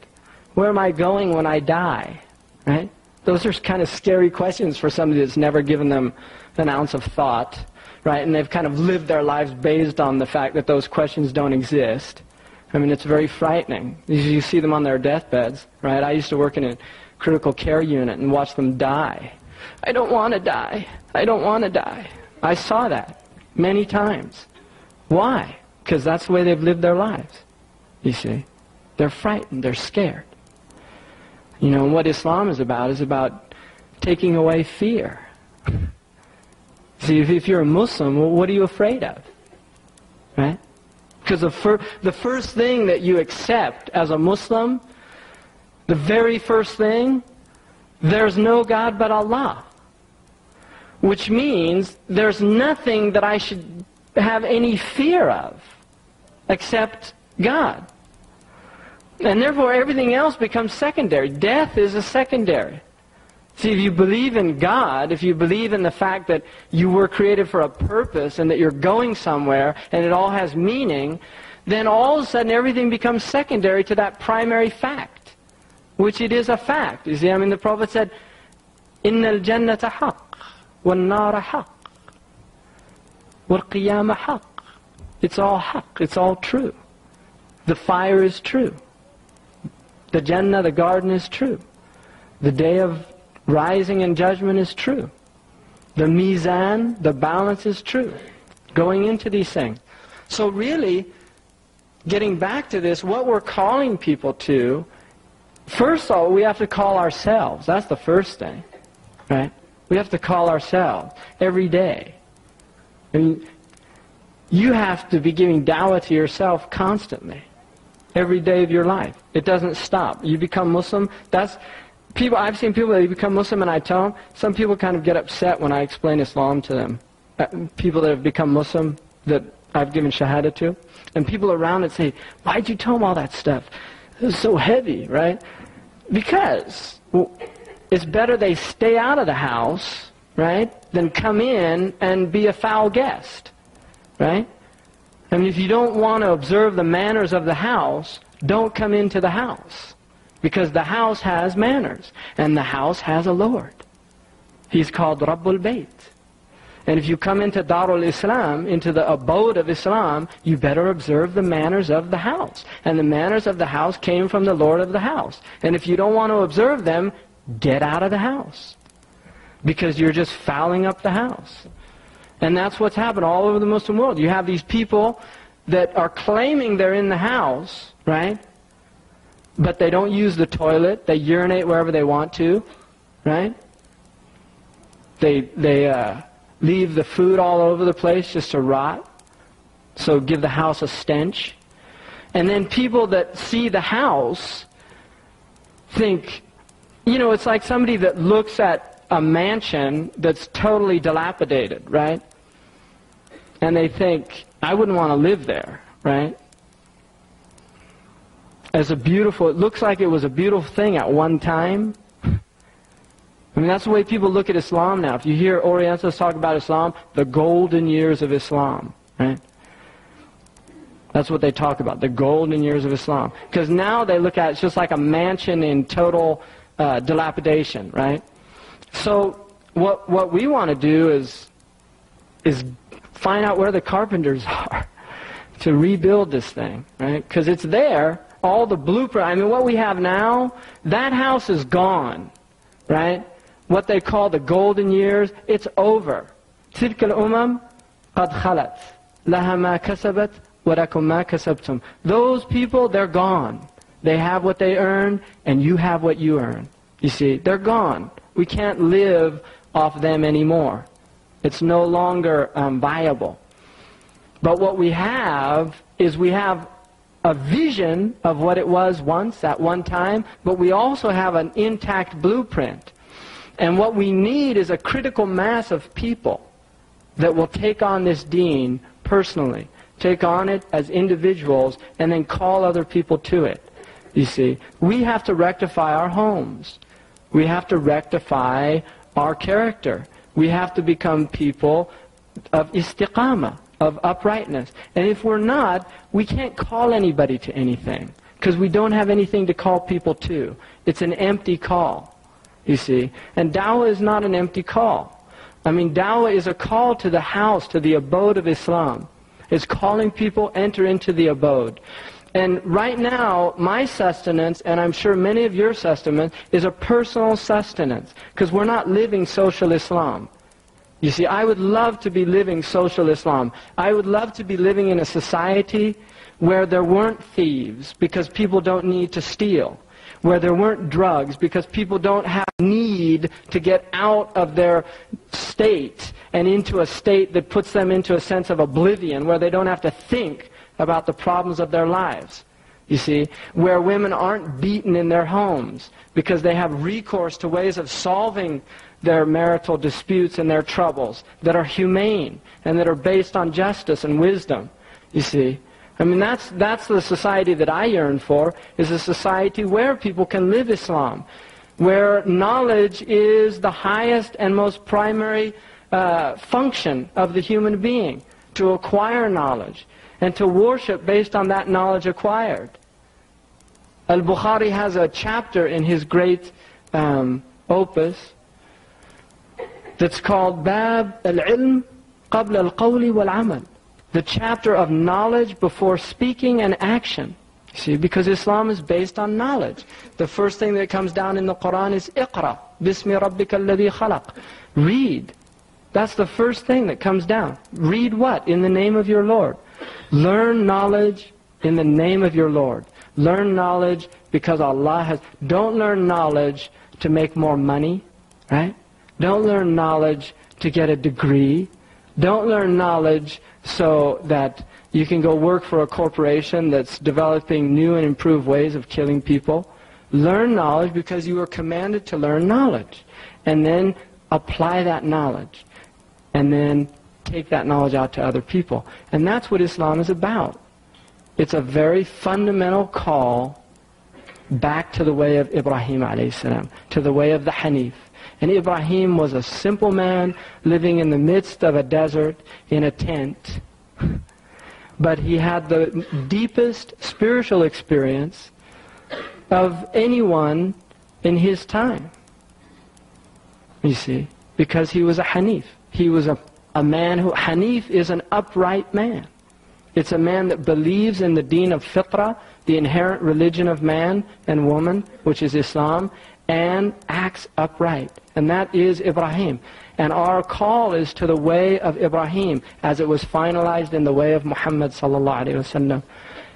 Where am I going when I die? Right? Those are kind of scary questions for somebody that's never given them an ounce of thought. right? And they've kind of lived their lives based on the fact that those questions don't exist. I mean, it's very frightening. You see them on their deathbeds, right? I used to work in a critical care unit and watch them die. I don't want to die. I don't want to die. I saw that many times. Why? Because that's the way they've lived their lives, you see. They're frightened. They're scared. You know, and what Islam is about taking away fear. See, if you're a Muslim, well, what are you afraid of? Right? Because the first thing that you accept as a Muslim, the very first thing, there's no God but Allah. Which means there's nothing that I should have any fear of except God. And therefore everything else becomes secondary. Death is a secondary. See, if you believe in God, if you believe in the fact that you were created for a purpose and that you're going somewhere and it all has meaning, then all of a sudden everything becomes secondary to that primary fact, which it is a fact. You see, I mean, the Prophet said, إِنَّ الْجَنَّةَ حَقٌّ وَالنَّارَ حَقٌّ وَالْقِيَامَ حَقٌّ. It's all haqq, it's all true. The fire is true. The Jannah, the garden is true. The day of rising and judgment is true. The mizan, the balance is true. Going into these things. So really, getting back to this, what we're calling people to, first of all, we have to call ourselves. That's the first thing, right? We have to call ourselves every day. And you have to be giving dawah to yourself constantly, every day of your life. It doesn't stop. You become Muslim, I've seen people that become Muslim and I tell them, some people kind of get upset when I explain Islam to them. People that have become Muslim that I've given shahada to. And people around it say, why'd you tell them all that stuff? It was so heavy, right? Because it's better they stay out of the house, right, than come in and be a foul guest, right? I mean, if you don't want to observe the manners of the house, don't come into the house. Because the house has manners, and the house has a Lord. He's called Rabbul Bayt. And if you come into Darul Islam, into the abode of Islam, you better observe the manners of the house. And the manners of the house came from the Lord of the house. And if you don't want to observe them, get out of the house. Because you're just fouling up the house. And that's what's happened all over the Muslim world. You have these people that are claiming they're in the house, right? But they don't use the toilet. They urinate wherever they want to, right? They leave the food all over the place just to rot. So give the house a stench. And then people that see the house think, you know, it's like somebody that looks at a mansion that's totally dilapidated, right? And they think, I wouldn't want to live there, right? It looks like it was a beautiful thing at one time. I mean, that's the way people look at Islam now. If you hear Orientals talk about Islam, the golden years of Islam, right? That's what they talk about, the golden years of Islam. Because now they look at it's just like a mansion in total dilapidation, right? So what we want to do is find out where the carpenters are to rebuild this thing, right? Because it's there. All the blueprint, I mean, what we have now, that house is gone, right? What they call the golden years, it's over. تِلْكَ الْأُمَمْ قَدْ خَلَتْ لَهَا مَا كَسَبَتْ وَلَكُمْ مَا كَسَبْتُمْ. Those people, they're gone. They have what they earn, and you have what you earn. You see, they're gone. We can't live off them anymore. It's no longer viable. But what we have is we have a vision of what it was once, at one time, but we also have an intact blueprint. And what we need is a critical mass of people that will take on this deen personally, take on it as individuals, and then call other people to it. You see, we have to rectify our homes. We have to rectify our character. We have to become people of istiqamah, of uprightness. And if we're not, we can't call anybody to anything, because we don't have anything to call people to. It's an empty call, you see. And dawah is not an empty call. I mean, Dawah is a call to the house, to the abode of Islam. It's calling people enter into the abode. And right now, my sustenance, and I'm sure many of your sustenance, is a personal sustenance. Because we're not living social Islam. You see, I would love to be living social Islam. I would love to be living in a society where there weren't thieves, because people don't need to steal. Where there weren't drugs, because people don't have need to get out of their state and into a state that puts them into a sense of oblivion, where they don't have to think about the problems of their lives. You see, where women aren't beaten in their homes because they have recourse to ways of solving their marital disputes and their troubles that are humane and that are based on justice and wisdom. You see, I mean, that's the society that I yearn for, is a society where people can live Islam, where knowledge is the highest and most primary function of the human being, to acquire knowledge and to worship based on that knowledge acquired. Al-Bukhari has a chapter in his great opus that's called Bab al-Ilm qabla al-Qawli wal-Amal. The chapter of knowledge before speaking and action. See, because Islam is based on knowledge. The first thing that comes down in the Quran is Iqra, Bismi Rabbika alladhi khalaq. Read. That's the first thing that comes down. Read what? In the name of your Lord. Learn knowledge in the name of your Lord. Learn knowledge because Allah has... Don't learn knowledge to make more money, right? Don't learn knowledge to get a degree. Don't learn knowledge so that you can go work for a corporation that's developing new and improved ways of killing people. Learn knowledge because you were commanded to learn knowledge. And then apply that knowledge. And then take that knowledge out to other people. And that's what Islam is about. It's a very fundamental call back to the way of Ibrahim alayhi salam, to the way of the Hanif. And Ibrahim was a simple man living in the midst of a desert in a tent. But he had the deepest spiritual experience of anyone in his time. You see, because he was a Hanif. He was a man who... Hanif is an upright man. It's a man that believes in the deen of fitrah, the inherent religion of man and woman, which is Islam, and acts upright. And that is Ibrahim. And our call is to the way of Ibrahim, as it was finalized in the way of Muhammad sallallahu alaihi wasallam.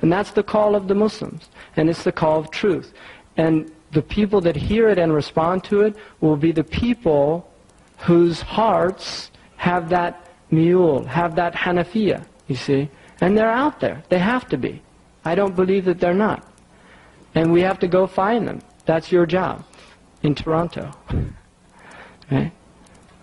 And that's the call of the Muslims. And it's the call of truth. And the people that hear it and respond to it will be the people whose hearts have that mule, have that Hanafiya, you see. And they're out there. They have to be. I don't believe that they're not. And we have to go find them. That's your job in Toronto. Right?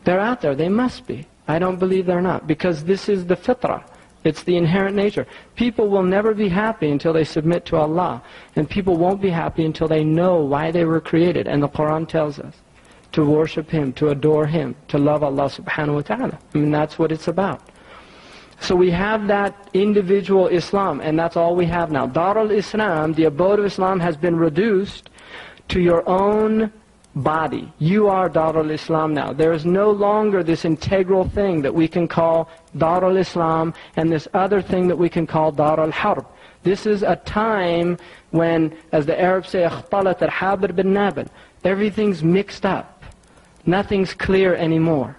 They're out there. They must be. I don't believe they're not. Because this is the fitrah. It's the inherent nature. People will never be happy until they submit to Allah. And people won't be happy until they know why they were created. And the Quran tells us to worship Him, to adore Him, to love Allah subhanahu wa ta'ala. I mean, that's what it's about. So we have that individual Islam, and that's all we have now. Dar al-Islam, the abode of Islam, has been reduced to your own body. You are Dar al-Islam now. There is no longer this integral thing that we can call Dar al-Islam and this other thing that we can call Dar al-Harb. This is a time when, as the Arabs say, اختلط الحابر بالنابل. Everything's mixed up. Nothing's clear anymore.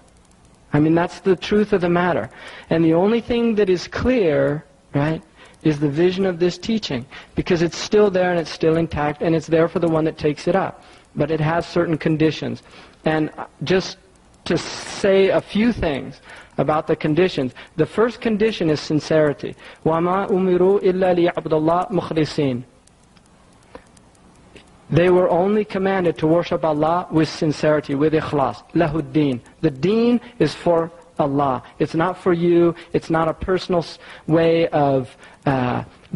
I mean, that's the truth of the matter. And the only thing that is clear, right, is the vision of this teaching. Because it's still there and it's still intact, and it's there for the one that takes it up. But it has certain conditions. And just to say a few things about the conditions. The first condition is sincerity. وَمَا أُمِرُوا إِلَّا لِيَعْبُدَ اللَّهِ مُخْلِصِينَ. They were only commanded to worship Allah with sincerity, with ikhlas. Lahu deen. The deen is for Allah. It's not for you. It's not a personal way of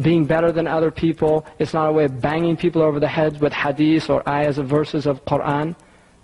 being better than other people. It's not a way of banging people over the heads with hadith or ayahs of verses of Quran.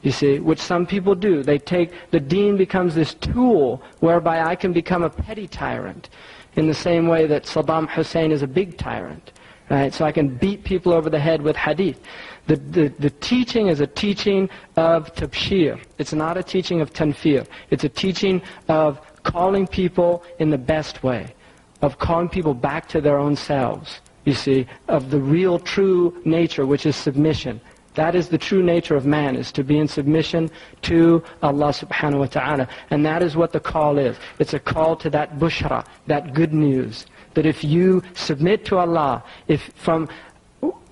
You see, which some people do. They take, the deen becomes this tool whereby I can become a petty tyrant. In the same way that Saddam Hussein is a big tyrant. Right? So I can beat people over the head with hadith. The teaching is a teaching of tabshir. It's not a teaching of tanfir. It's a teaching of calling people in the best way, of calling people back to their own selves, you see, of the real true nature, which is submission. That is the true nature of man, is to be in submission to Allah subhanahu wa ta'ala. And that is what the call is. It's a call to that bushra, that good news. That if you submit to Allah, if from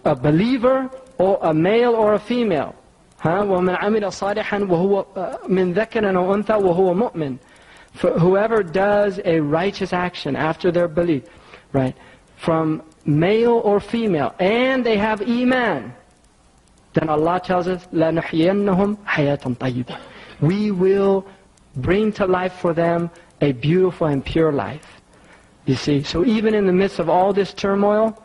a believer or a male or a female, وَمَنْ عَمِلَ صَالِحًا وَهُوَ مِنْ ذَكَرٍ أَوْ أُنْثَى وَهُوَ مُؤْمِنٌ. For whoever does a righteous action after their belief, right, from male or female, and they have iman, then Allah tells us, لَنُحْيِيَنَّهُمْ حَيَاةً طَيِّبًا. We will bring to life for them a beautiful and pure life. You see, so even in the midst of all this turmoil,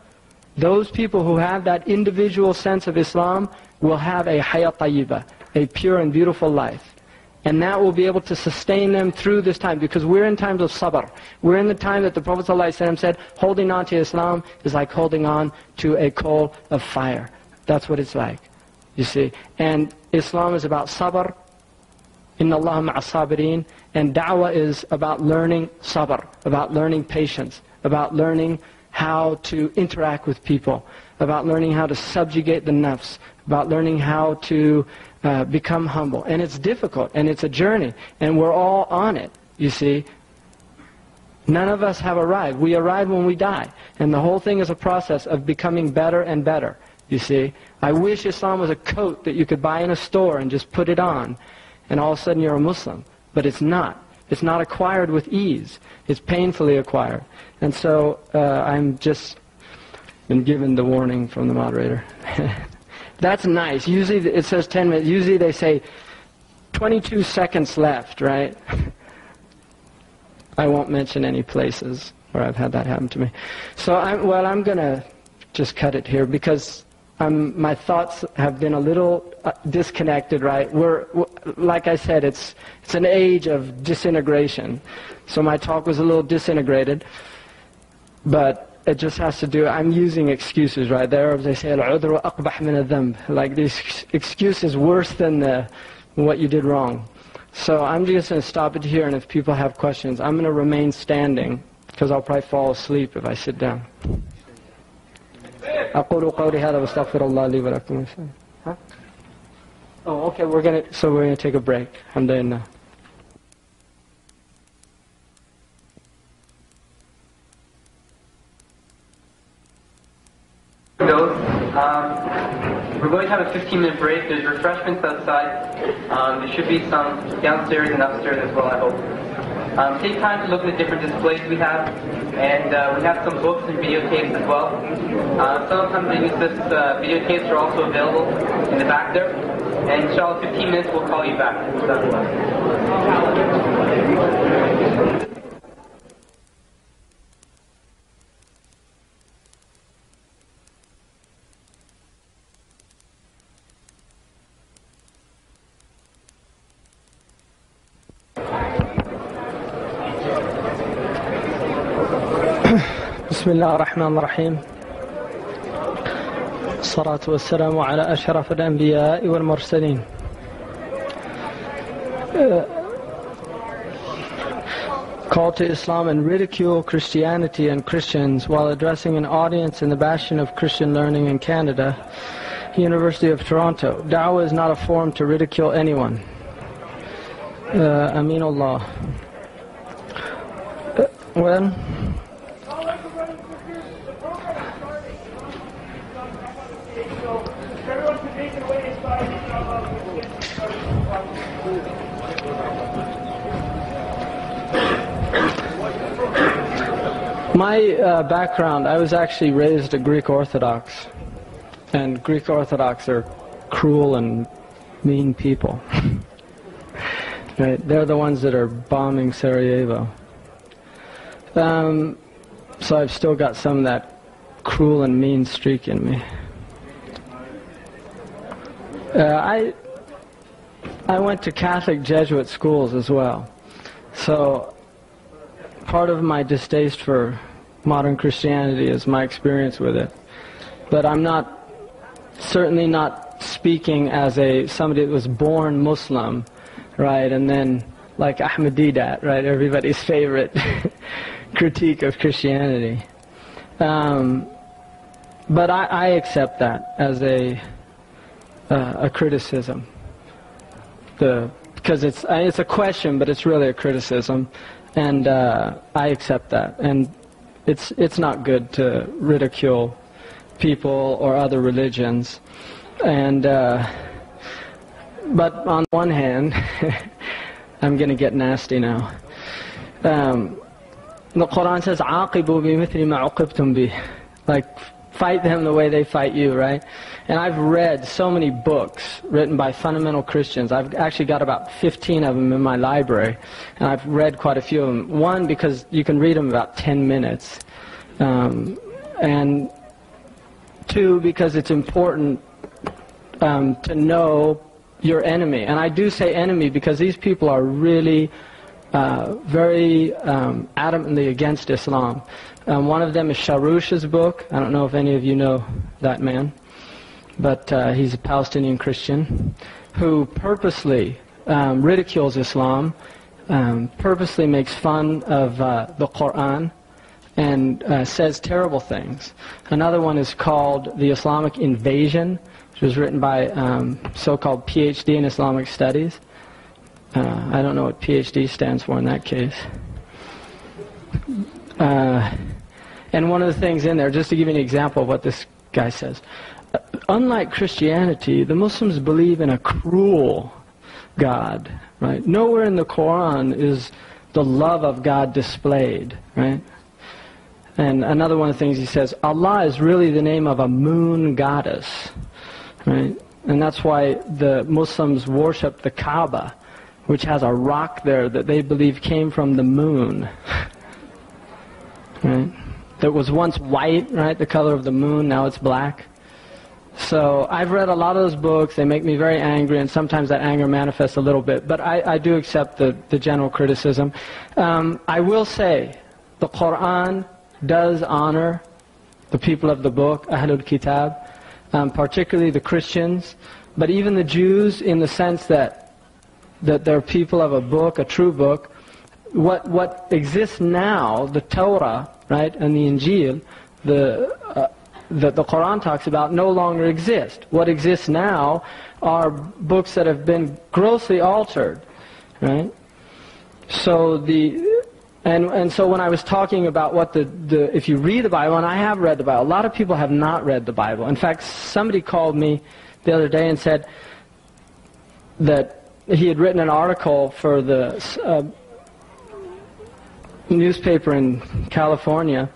those people who have that individual sense of Islam will have a hayat tayyiba, a pure and beautiful life. And that will be able to sustain them through this time, because we're in times of sabr. We're in the time that the Prophet ﷺ said, holding on to Islam is like holding on to a coal of fire. That's what it's like, you see. And Islam is about sabr, inna Allah ma'a sabirin, and da'wah is about learning sabr, about learning patience, about learning how to interact with people, about learning how to subjugate the nafs, about learning how to become humble. And it's difficult, and it's a journey, and we're all on it, you see. None of us have arrived. We arrive when we die. And the whole thing is a process of becoming better and better, you see. I wish Islam was a coat that you could buy in a store and just put it on, and all of a sudden you're a Muslim. But it's not. It's not acquired with ease. It's painfully acquired. And so I'm just been given the warning from the moderator. That's nice. Usually it says 10 minutes. Usually they say 22 seconds left, right? I won't mention any places where I've had that happen to me. So I'm going to just cut it here, because my thoughts have been a little disconnected, right? We're like I said, it's an age of disintegration. So my talk was a little disintegrated, but it just has to do, I'm using excuses, right? The Arabs, they say, al-udru aqbah min al-dhanb. Like, this excuse is worse than what you did wrong. So I'm just going to stop it here, and if people have questions, I'm going to remain standing, because I'll probably fall asleep if I sit down. أقول قولي هذا واستغفر الله لي ولكم. Oh, okay, we're going to take a break. Alhamdulillah. We're going to have a 15-minute break. There's refreshments outside. There should be some downstairs and upstairs as well, I hope. Take time to look at the different displays we have, and we have some books and videotapes as well. Some of Hamza Yusuf's videotapes are also available in the back there. And inshallah, 15 minutes we'll call you back. بسم الله الرحمن الرحيم. الصلاة والسلام على أشرف الأنبياء والمرسلين. Call to Islam and ridicule Christianity and Christians while addressing an audience in the bastion of Christian learning in Canada, University of Toronto. Dawah is not a forum to ridicule anyone. Aminullah. Well, my background, I was actually raised a Greek Orthodox, and Greek Orthodox are cruel and mean people. Right? They're the ones that are bombing Sarajevo. So I've still got some of that cruel and mean streak in me. I went to Catholic Jesuit schools as well. So part of my distaste for modern Christianity is my experience with it. But I'm not certainly not speaking as somebody that was born Muslim, right? And then like Ahmadiyyat, right? Everybody's favorite critique of Christianity. But I accept that as a criticism. Because it's a question, but it's really a criticism, and I accept that. And it's not good to ridicule people or other religions. And but on one hand, I'm going to get nasty now. The Quran says, "Aqibu bimithli ma uqibtum bih," like fight them the way they fight you, right? And I've read so many books written by fundamental Christians. I've actually got about 15 of them in my library, and I've read quite a few of them. One, because you can read them in about 10 minutes, and two, because it's important to know your enemy. And I do say enemy because these people are really very adamantly against Islam. One of them is Sharush's book. I don't know if any of you know that man, but he's a Palestinian Christian who purposely ridicules Islam, purposely makes fun of the Quran, and says terrible things. Another one is called The Islamic Invasion, which was written by so-called PhD in Islamic Studies. I don't know what PhD stands for in that case. And one of the things in there, just to give you an example of what this guy says, unlike Christianity, the Muslims believe in a cruel God, right? Nowhere in the Quran is the love of God displayed, right? And another one of the things he says, Allah is really the name of a moon goddess, right? And that's why the Muslims worship the Kaaba, which has a rock there that they believe came from the moon, right? That was once white, right, the color of the moon, now it's black. So I've read a lot of those books. They make me very angry, and sometimes that anger manifests a little bit. But I do accept the general criticism. I will say the Quran does honor the people of the book, Ahlul Kitab, particularly the Christians, but even the Jews, in the sense that they're people of a book, a true book. What exists now, the Torah, right, and the Injil, that the Quran talks about, no longer exist. What exists now are books that have been grossly altered, right? So and so when I was talking about what if you read the Bible, and I have read the Bible, a lot of people have not read the Bible. In fact, somebody called me the other day and said that he had written an article for the newspaper in California,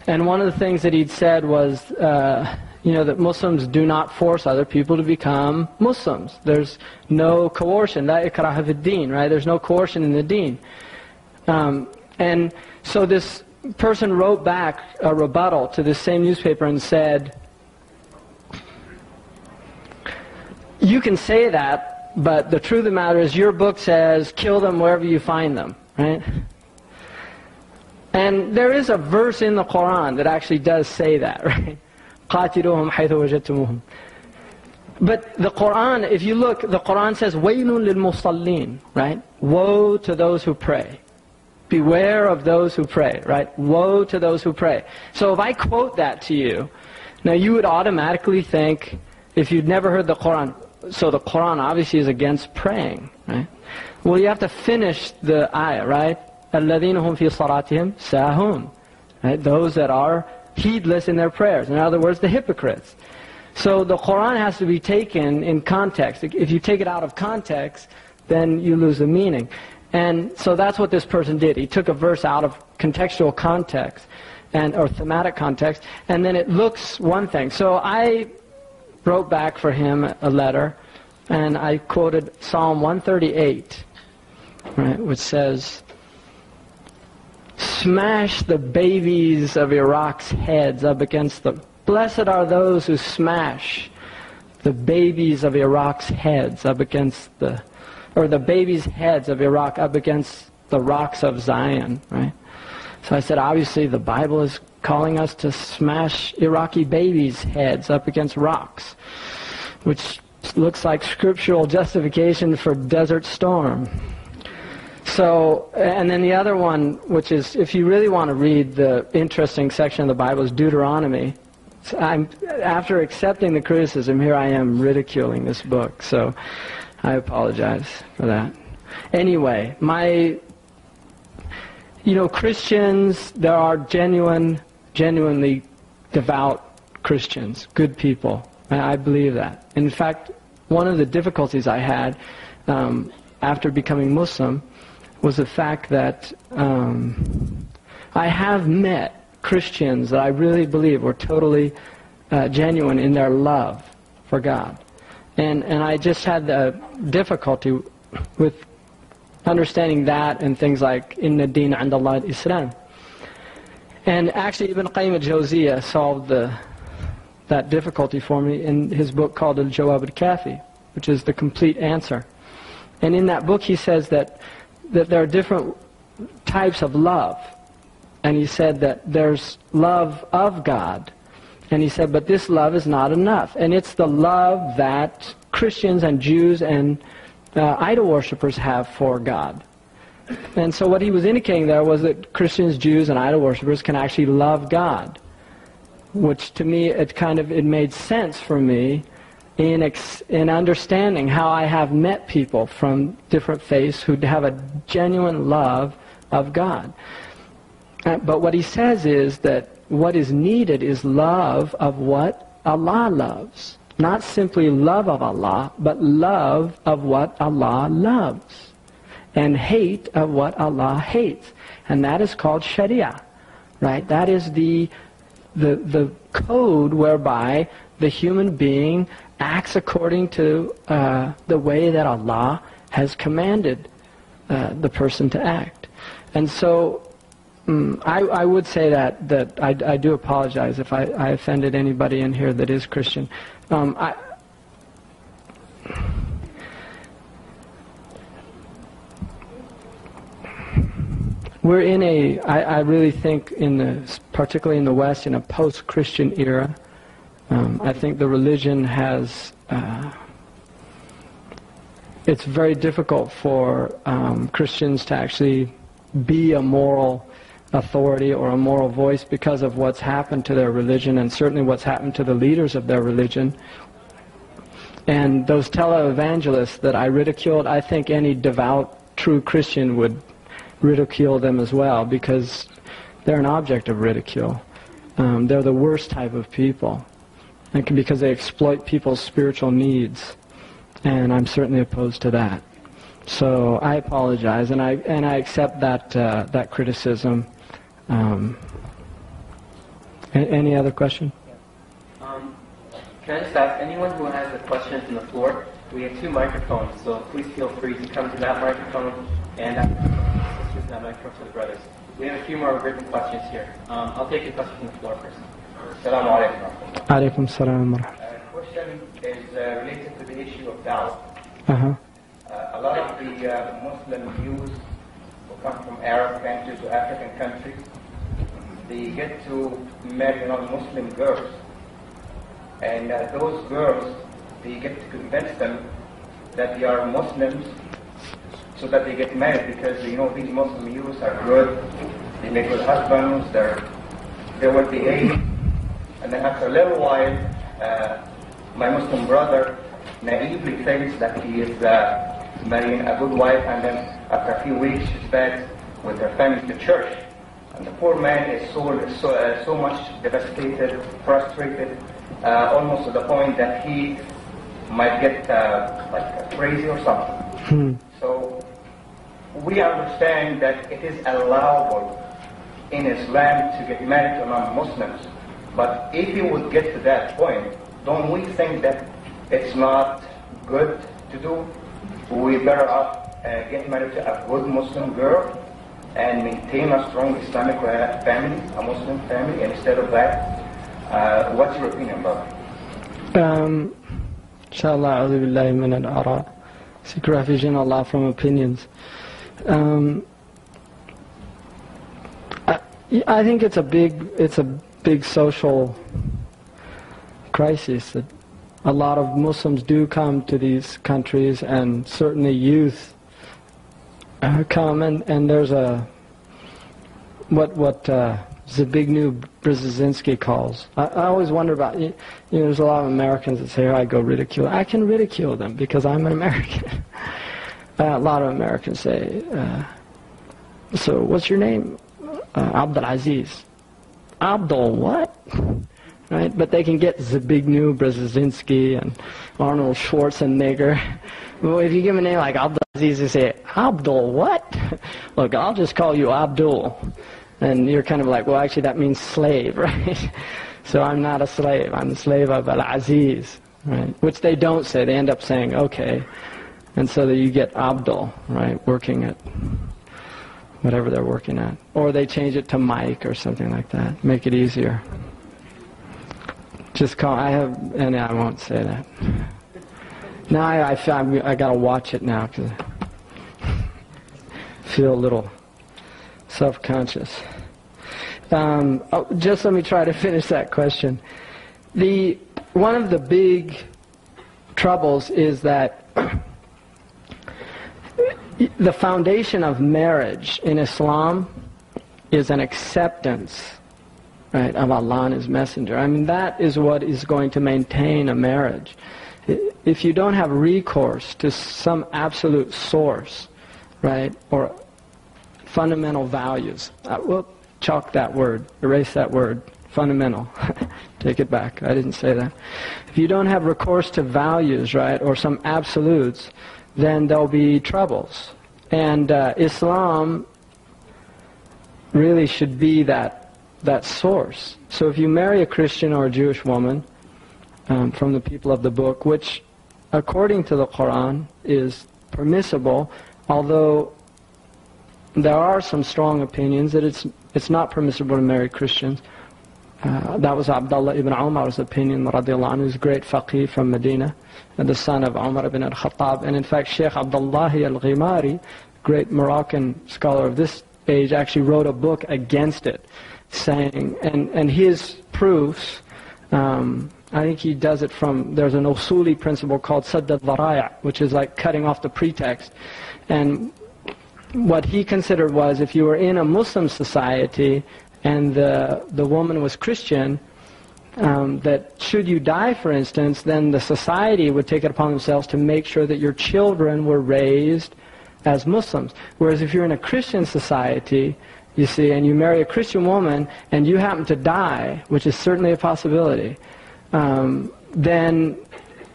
and one of the things that he'd said was, that Muslims do not force other people to become Muslims. There's no coercion. La ikraha fid din, right? There's no coercion in the deen. And so this person wrote back a rebuttal to this same newspaper and said, you can say that, but the truth of the matter is your book says, kill them wherever you find them, right? And there is a verse in the Quran that actually does say that, right? قَاتِلُوهُمْ حَيْثُ وَجَدْتُمُوهُمْ. But the Quran, if you look, the Quran says, وَيْلٌ لِلْمُصَلِّينَ, right? Woe to those who pray. Beware of those who pray, right? Woe to those who pray. So if I quote that to you, now you would automatically think, if you'd never heard the Quran, so the Quran obviously is against praying, right? Well, you have to finish the ayah, right? الَّذِينَ هُمْ فِي صَلَاتِهِمْ سَاهُونَ, right? Those that are heedless in their prayers. In other words, the hypocrites. So the Quran has to be taken in context. If you take it out of context, then you lose the meaning. And so that's what this person did. He took a verse out of contextual context, or thematic context, and then it looks one thing. So I wrote back for him a letter, and I quoted Psalm 138, right, which says, smash the babies of Iraq's heads up against the... Blessed are those who smash the babies of Iraq's heads up against the... Or the babies' heads of Iraq up against the rocks of Zion, right? So I said, obviously the Bible is calling us to smash Iraqi babies' heads up against rocks, which looks like scriptural justification for Desert Storm. So, and then the other one, which is, if you really want to read the interesting section of the Bible, is Deuteronomy. So after accepting the criticism, here I am ridiculing this book, so I apologize for that. Anyway, Christians, there are genuinely devout Christians, good people. I believe that. In fact, one of the difficulties I had after becoming Muslim was the fact that I have met Christians that I really believe were totally genuine in their love for God. And I just had the difficulty with understanding that and things like Inna Deen 'Inda Allah al-Islam. And actually Ibn Qayyim al-Jawziyah solved that difficulty for me in his book called Al-Jawab al-Kafi, which is the complete answer. And in that book he says that there are different types of love. And he said that there's love of God. And he said, but this love is not enough. And it's the love that Christians and Jews and idol worshippers have for God. And so what he was indicating there was that Christians, Jews, and idol worshippers can actually love God. Which to me, it made sense for me in understanding how I have met people from different faiths who have a genuine love of God. But what he says is that what is needed is love of what Allah loves. Not simply love of Allah, but love of what Allah loves. And hate of what Allah hates. And that is called Sharia. Right? That is the code whereby the human being acts according to the way that Allah has commanded the person to act. And so I would say that I do apologize if I offended anybody in here that is Christian. We're in I really think particularly in the West, in a post-Christian era. I think the religion has, it's very difficult for Christians to actually be a moral authority or a moral voice because of what's happened to their religion, and certainly what's happened to the leaders of their religion. And those televangelists that I ridiculed, I think any devout, true Christian would ridicule them as well, because they're an object of ridicule. They're the worst type of people, because they exploit people's spiritual needs, and I'm certainly opposed to that. So I apologize, and I accept that criticism. Any other question? Can I just ask anyone who has a question from the floor? We have 2 microphones, so please feel free to come to that microphone and sisters that microphone to the brothers. We have a few more written questions here. I'll take a question from the floor first. Assalamu alaikum. Alaikum salam. Question is related to the issue of Dawah. A lot of the Muslim youth who come from Arab countries or African countries, they get to marry non-Muslim girls. And those girls, they get to convince them that they are Muslims so that they get married, because these Muslim youths are good, they make good husbands, they will behave. And then after a little while, my Muslim brother naively thinks that he is marrying a good wife, and then after a few weeks she's back with her family to church. And the poor man is so much devastated, frustrated, almost to the point that he might get crazy or something. So we understand that it is allowable in Islam to get married to non-Muslims. But if you would get to that point, don't we think that it's not good to do? We better off get married to a good Muslim girl and maintain a strong Islamic family, a Muslim family, instead of that. What's your opinion about it? Inshallah, a'udhu billahi min al-ara. Seek refuge in Allah from opinions. I think it's a big social crisis that a lot of Muslims do come to these countries, and certainly youth come, and there's a what Zbigniew Brzezinski calls. I always wonder about, there's a lot of Americans that say, I go ridicule. I can ridicule them because I'm an American. A lot of Americans say, so what's your name? Abdul Aziz. Abdul what? Right? But they can get Zbigniew Brzezinski and Arnold Schwarzenegger. Well, if you give them a name like Abdul Aziz, they say, Abdul what? Look, I'll just call you Abdul. And you're kind of like, well, actually that means slave, right? So I'm not a slave. I'm the slave of Al-Aziz, right? Which they don't say. They end up saying, okay. And so that you get Abdul, right, working at whatever they're working at. Or they change it to Mike or something like that. Make it easier. Just call, and I won't say that. Now I got to watch it now because I feel a little self-conscious. Just let me try to finish that question. One of the big troubles is that the foundation of marriage in Islam is an acceptance, right, of Allah and His Messenger. I mean, that is what is going to maintain a marriage. If you don't have recourse to some absolute source, right, or fundamental values, we'll chalk that word, erase that word, fundamental. Take it back, I didn't say that. If you don't have recourse to values, right, or some absolutes, then there'll be troubles. And Islam really should be that source. So if you marry a Christian or a Jewish woman from the people of the book, which according to the Quran is permissible, although there are some strong opinions that it's not permissible to marry Christians. That was Abdullah ibn Umar's opinion, radiallahu anhu, who's a great faqih from Medina, and the son of Umar ibn al-Khattab. And in fact, Sheikh Abdullah al-Ghimari, great Moroccan scholar of this age, actually wrote a book against it, saying, and his proofs, I think he does it from, there's an usuli principle called sadd al-dhara'i', which is like cutting off the pretext. And what he considered was, if you were in a Muslim society and the woman was Christian, that should you die, for instance, then the society would take it upon themselves to make sure that your children were raised as Muslims. Whereas if you're in a Christian society, you see, and you marry a Christian woman and you happen to die, which is certainly a possibility, then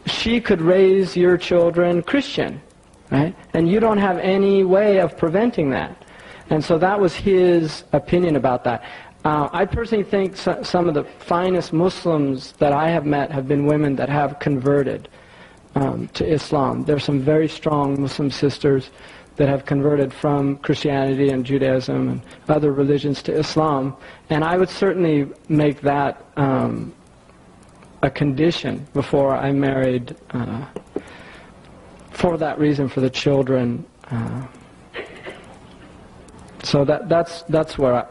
she could raise your children Christian, right? And you don't have any way of preventing that. And so that was his opinion about that. I personally think some of the finest Muslims that I have met have been women that have converted to Islam. There are some very strong Muslim sisters that have converted from Christianity and Judaism and other religions to Islam. And I would certainly make that a condition before I married, for that reason, for the children. So that's where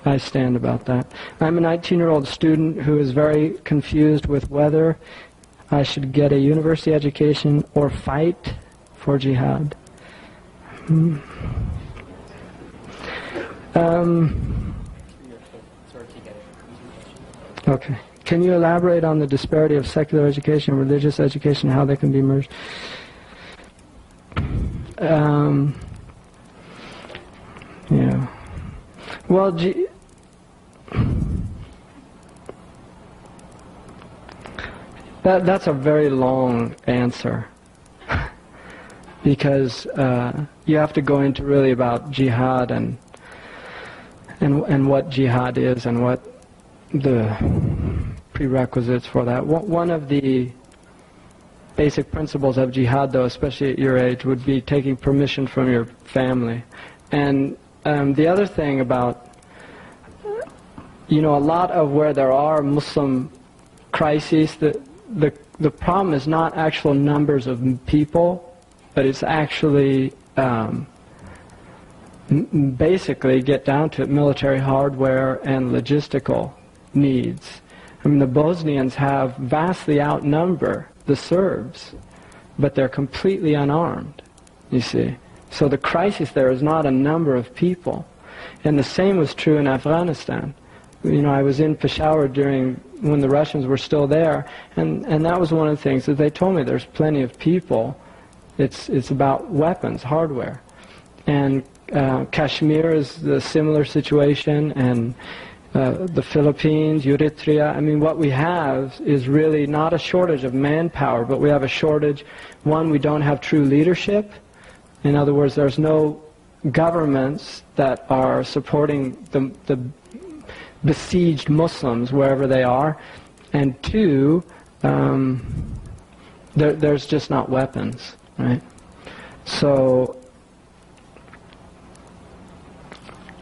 I stand about that. I'm a 19-year-old student who is very confused with whether I should get a university education or fight for jihad. Okay. Can you elaborate on the disparity of secular education and religious education, how they can be merged? Yeah. Well, that's a very long answer, because you have to go into really about jihad and what jihad is and what the prerequisites for that. One of the basic principles of jihad, though, especially at your age, would be taking permission from your family. And the other thing about, a lot of where there are Muslim crises, the problem is not actual numbers of people, but it's actually basically get down to it, military hardware and logistical needs. I mean, the Bosnians have vastly outnumber the Serbs, but they're completely unarmed, you see. So the crisis there is not a number of people. And the same was true in Afghanistan. You know, I was in Peshawar when the Russians were still there, and that was one of the things that they told me. There's plenty of people. It's about weapons, hardware. And Kashmir is a similar situation, and the Philippines, Eritrea. I mean, what we have is really not a shortage of manpower, but we have a shortage. One, we don't have true leadership. In other words, there's no governments that are supporting the besieged Muslims wherever they are. And two, there's just not weapons, right? So,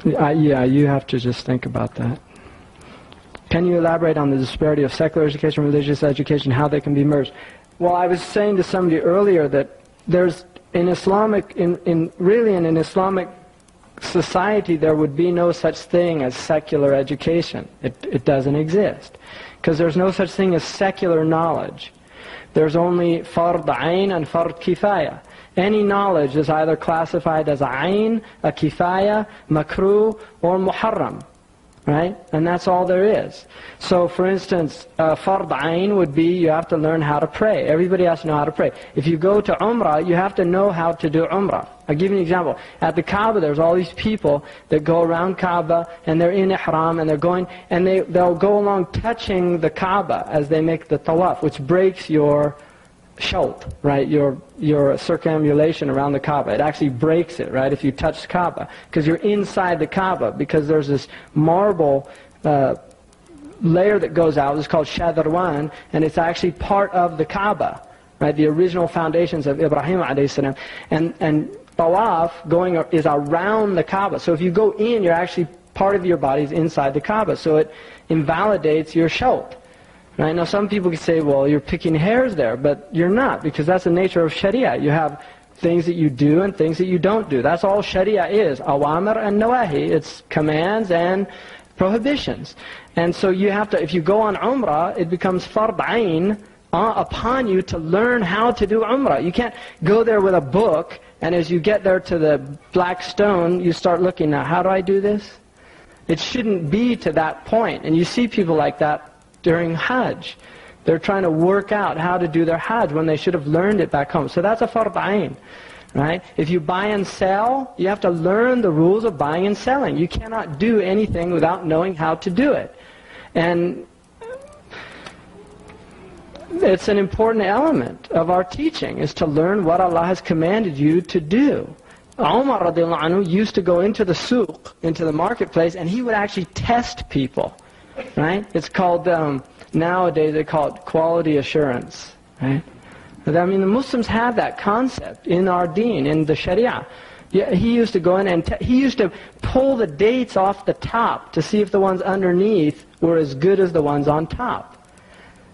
yeah, you have to just think about that. Can you elaborate on the disparity of secular education and religious education, how they can be merged? Well, I was saying to somebody earlier that there's in Islamic, in an Islamic society, there would be no such thing as secular education. It doesn't exist. Because there's no such thing as secular knowledge. There's only fard ayn and fard kifaya. Any knowledge is either classified as a ayn, a kifaya, makruh, or muharram. Right? And that's all there is. So, for instance, fard ayn would be you have to learn how to pray. Everybody has to know how to pray. If you go to Umrah, you have to know how to do Umrah. I'll give you an example. At the Kaaba, there's all these people that go around Kaaba, and they're in ihram, and they're going, and they'll go along touching the Kaaba as they make the tawaf, which breaks your shalt, right? Your circumambulation around the Kaaba. It actually breaks it, right? If you touch Kaaba, because you're inside the Kaaba, because there's this marble layer that goes out. It's called Shadarwan, and it's actually part of the Kaaba, right? The original foundations of Ibrahim alayhi salam, and tawaf is around the Kaaba. So if you go in, you're actually part of your body is inside the Kaaba. So it invalidates your shalt. Right? Now some people can say, well, you're picking hairs there, but you're not, because that's the nature of Sharia. You have things that you do and things that you don't do. That's all Sharia is. Awamir and nawahi. It's commands and prohibitions. And so you have to, if you go on Umrah, it becomes fard ayn upon you to learn how to do Umrah. You can't go there with a book, and as you get there to the black stone, you start looking, now, how do I do this? It shouldn't be to that point. And you see people like that during Hajj. They're trying to work out how to do their Hajj when they should have learned it back home. So that's a fard ayn, right? If you buy and sell, you have to learn the rules of buying and selling. You cannot do anything without knowing how to do it. And it's an important element of our teaching, is to learn what Allah has commanded you to do. Umar radiallahu anhu used to go into the suq, into the marketplace, and he would actually test people. Right? It's called, nowadays they call it quality assurance. Right? I mean, the Muslims have that concept in our deen, in the Sharia. Yeah, he used to go in and he used to pull the dates off the top to see if the ones underneath were as good as the ones on top.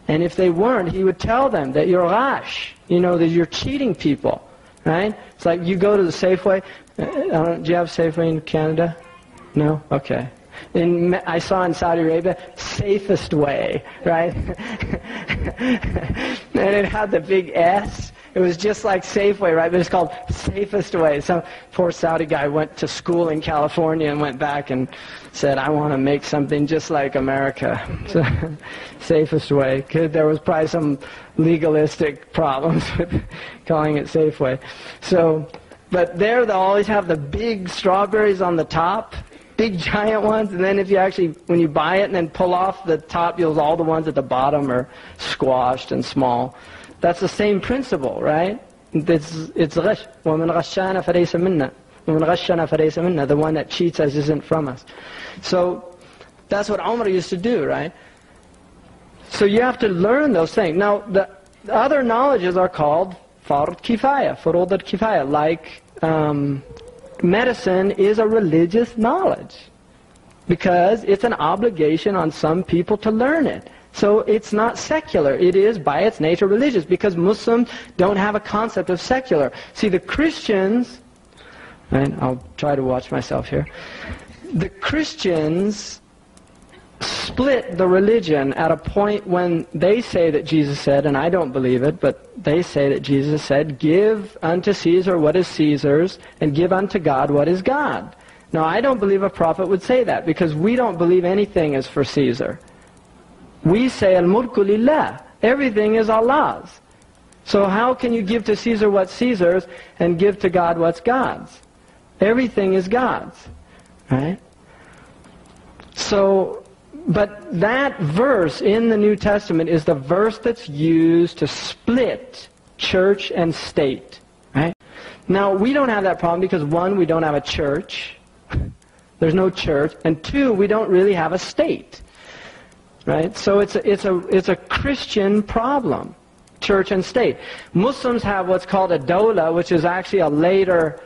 And if they weren't, he would tell them that you're ghash, you know, that you're cheating people. Right? It's like you go to the Safeway. Do you have Safeway in Canada? No? Okay. I saw in Saudi Arabia, safest way, right? And it had the big S. It was just like Safeway, right? But it's called safest way. Some poor Saudi guy went to school in California and went back and said, I want to make something just like America. So, safest way. There was probably some legalistic problems with calling it Safeway. So, but there they'll always have the big strawberries on the top. Big giant ones, and then if you actually, when you buy it and then pull off the top, all the ones at the bottom are squashed and small. That's the same principle, right? It's ghash. وَمَنْ غَشَّانَ فَلَيْسَ مِنَّا. وَمَنْ غَشَّانَ فَلَيْسَ مِنَّا. The one that cheats us isn't from us. So that's what Umar used to do, right? So you have to learn those things. Now, the other knowledges are called fard kifaya, furud al-kifaya, like medicine is a religious knowledge because it's an obligation on some people to learn it. So it's not secular. It is by its nature religious because Muslims don't have a concept of secular. See, the Christians, Right? I'll try to watch myself here. The Christians split the religion at a point when they say that Jesus said, and I don't believe it, but they say that Jesus said, give unto Caesar what is Caesar's, and give unto God what is God. Now, I don't believe a prophet would say that, because we don't believe anything is for Caesar. We say, al-mulku lillah. Everything is Allah's. So how can you give to Caesar what's Caesar's, and give to God what's God's? Everything is God's. Right? So, but that verse in the New Testament is the verse that's used to split church and state. Right? Now, we don't have that problem because, one, we don't have a church. There's no church. And two, we don't really have a state. Right? So it's a Christian problem, church and state. Muslims have what's called a Dawah, which is actually a later...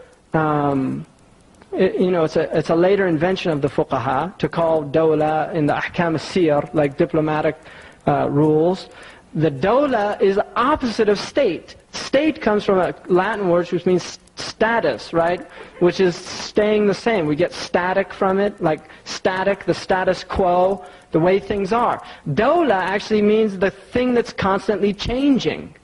it's a later invention of the fuqaha to call dawla in the ahkam al-siyar, like diplomatic rules. The dawla is the opposite of state. State comes from a Latin word which means status, right? Which is staying the same. We get static from it, like static, the status quo, the way things are. Dawla actually means the thing that's constantly changing.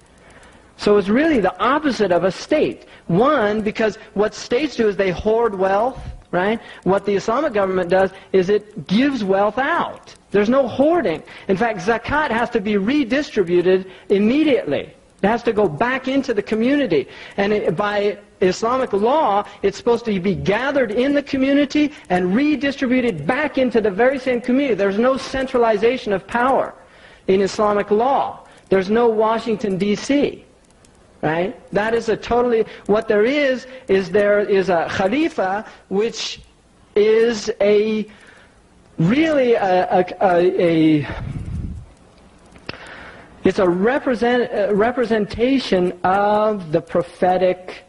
So it's really the opposite of a state. One, because what states do is they hoard wealth, right? What the Islamic government does is it gives wealth out. There's no hoarding. In fact, zakat has to be redistributed immediately. It has to go back into the community. And by Islamic law, it's supposed to be gathered in the community and redistributed back into the very same community. There's no centralization of power in Islamic law. There's no Washington, D.C., right? That is a totally... What there is a Khalifa, which is it's a representation of the prophetic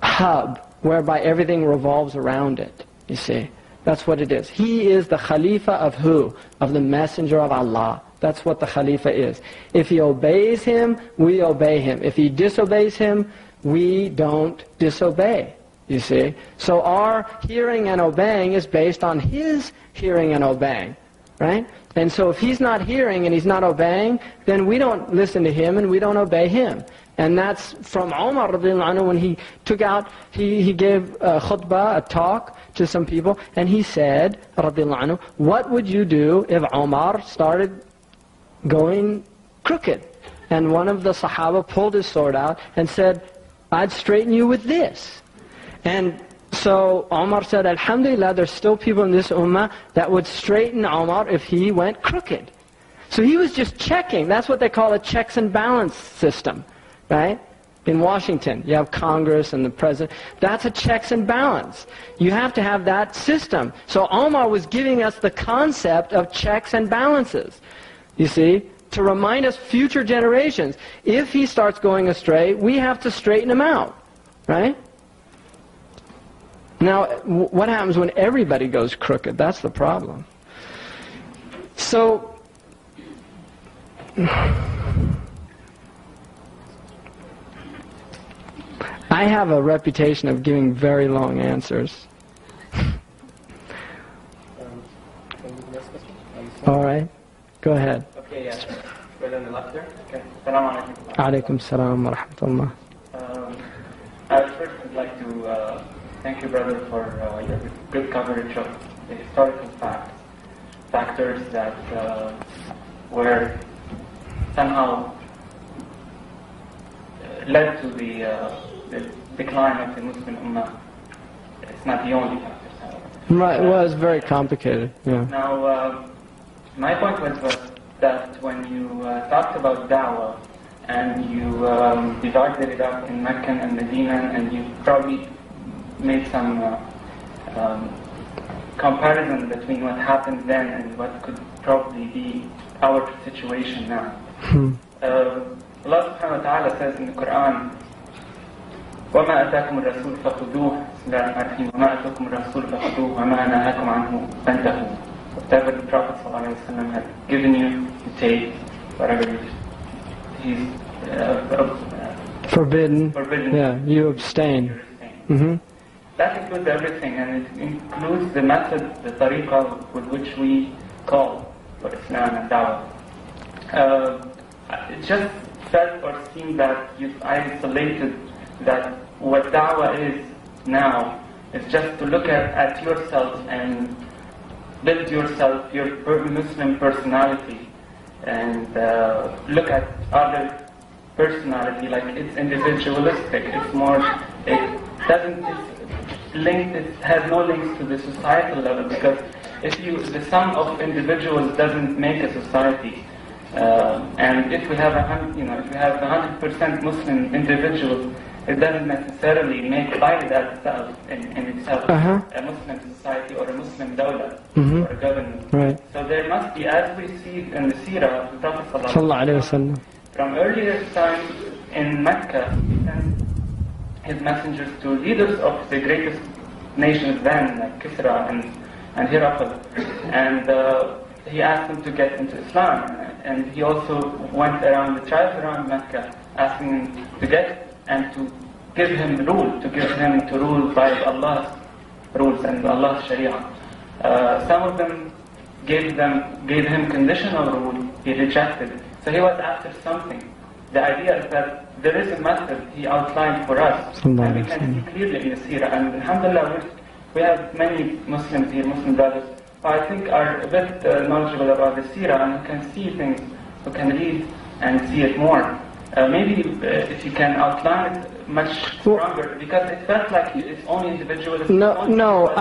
hub, whereby everything revolves around it, you see. That's what it is. He is the Khalifa of who? Of the Messenger of Allah. That's what the Khalifa is. If he obeys him, we obey him. If he disobeys him, we don't disobey, you see. So our hearing and obeying is based on his hearing and obeying, right? And so if he's not hearing and he's not obeying, then we don't listen to him and we don't obey him. And that's from Umar radiallahu anhu, when he took out, he gave a khutbah, a talk to some people, and he said, radiallahu anhu, what would you do if Umar started going crooked? And one of the Sahaba pulled his sword out and said, I'd straighten you with this. And so Umar said, Alhamdulillah, there's still people in this ummah that would straighten Umar if he went crooked. So he was just checking. That's what they call a checks and balance system, right? In Washington, you have Congress and the President. That's a checks and balance. You have to have that system. So Umar was giving us the concept of checks and balances, you see, to remind us future generations. If he starts going astray, we have to straighten him out, right? Now, what happens when everybody goes crooked? That's the problem. So, I have a reputation of giving very long answers. All right, go ahead. Okay, yeah. Right on the left there. Okay. Assalamu alaikum. Alaikum salam wa rahmatullah. I first would like to thank you, brother, for your good coverage of the historical factors that were somehow led to the decline of the Muslim Ummah. It's not the only factor, however. Right, well, it's very complicated, yeah. Now, my point was that when you talked about Dawah, and you divided it up in Mecca and Medina, and you probably made some comparison between what happened then and what could probably be our situation now. Allah subhanahu wa ta'ala says in the Quran, وَمَا أَتَاكُمُ الرَّسُولُ فَخُذُوهُ وَمَا أَتَاكُمُ الرَّسُولُ فَخُذُوهُ وَمَا نَهَاكُمْ عَنْهُ فَانْتَهُوا. Whatever the Prophet ﷺ had given you, you take. Whatever he's forbidden, yeah, you abstain. That includes everything, and it includes the method, the tariqah with which we call for Islam and Dawah. It just felt or seemed that you've isolated that what Dawah is now is just to look at yourself and build yourself, your Muslim personality, and look at other personality like it's individualistic. It's more, it doesn't, it's linked, it has no links to the societal level, because the sum of individuals doesn't make a society. And if we have 100% Muslim individuals, it doesn't necessarily make by that itself in itself a Muslim society or a Muslim dawlah or a government. Right. So there must be, as we see in the seerah of the Prophet Sallallahu Alaihi Wasallam, from earlier times in Mecca, he sent his messengers to leaders of the greatest nations then, like Kisra and Herakl, and he asked them to get into Islam. And he also went around the tribes around Mecca, asking them to get and to give him rule, to rule by Allah's rules and Allah's Sharia. Some of them gave him conditional rule. He rejected. So he was after something. The idea is that there is a method he outlined for us, and we can see clearly in the seerah. And alhamdulillah, we have many Muslims here, Muslim brothers, who I think are a bit knowledgeable about the seerah and who can see things, who can read and see it more. Maybe if you can outline it much stronger, because it felt like it's only individualistic. No,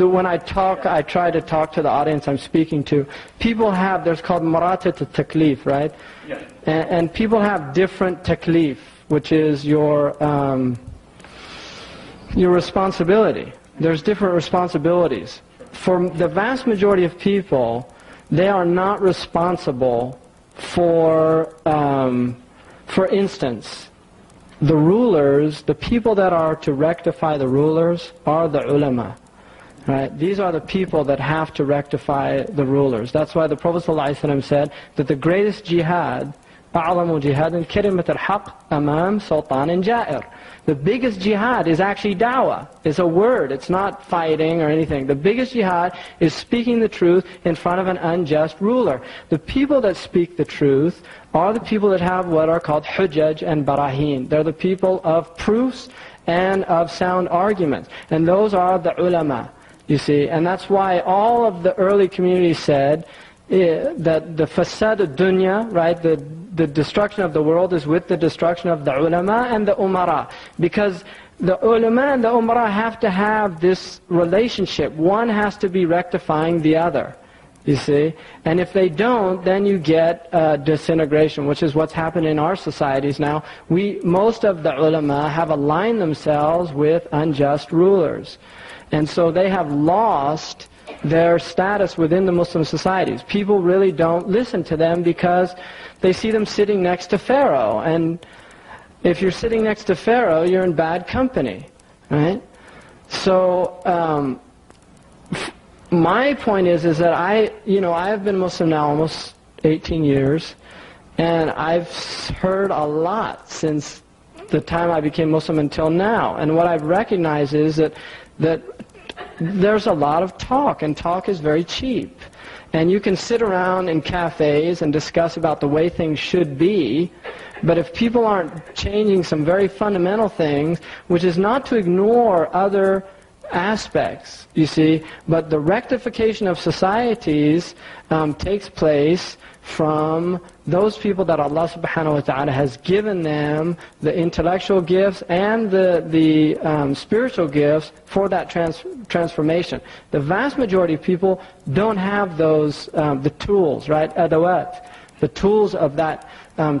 when I talk, I try to talk to the audience I'm speaking to. People have, there's called maratat al-taklif, right? Yes. And people have different taklif, which is your responsibility. There's different responsibilities. For the vast majority of people, they are not responsible for instance, the rulers, the people that are to rectify the rulers are the ulama. Right? These are the people that have to rectify the rulers. That's why the Prophet ﷺ said that the greatest jihad, أعظم جهاد كلمة الحق أمام سلطان جائر. The biggest jihad is actually dawah. It's a word. It's not fighting or anything. The biggest jihad is speaking the truth in front of an unjust ruler. The people that speak the truth are the people that have what are called hujjaj and barahin. They're the people of proofs and of sound arguments. And those are the ulama, you see. And that's why all of the early communities said that the fasad ad-dunya, right, the destruction of the world is with the destruction of the ulama and the umara. Because the ulama and the umara have to have this relationship. One has to be rectifying the other, you see. And if they don't, then you get disintegration, which is what's happened in our societies now. Most of the ulama have aligned themselves with unjust rulers. And so they have lost their status within the Muslim societies. People really don't listen to them because they see them sitting next to Pharaoh. And if you're sitting next to Pharaoh, you're in bad company, right? So my point is that I've been Muslim now almost 18 years, and I've heard a lot since the time I became Muslim until now. And what I've recognized is that there's a lot of talk, and talk is very cheap. And you can sit around in cafes and discuss about the way things should be, but if people aren't changing some very fundamental things, which is not to ignore other aspects, you see, but the rectification of societies takes place from those people that Allah subhanahu wa ta'ala has given them the intellectual gifts and the spiritual gifts for that transformation. The vast majority of people don't have those, the tools, right, adawat, the tools of that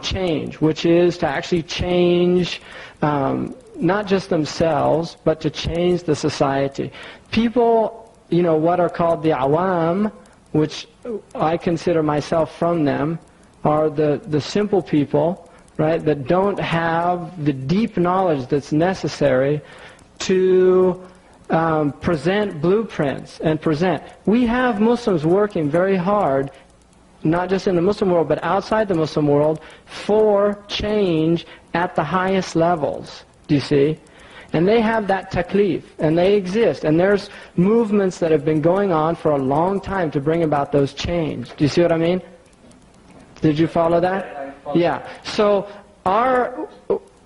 change, which is to actually change not just themselves, but to change the society. People, what are called the awam, which I consider myself from them, are the simple people, right, that don't have the deep knowledge that's necessary to present blueprints and present. We have Muslims working very hard, not just in the Muslim world, but outside the Muslim world, for change at the highest levels, do you see? And they have that taklif, and they exist. And there's movements that have been going on for a long time to bring about those change. Do you see what I mean? Did you follow that? Yeah. So our,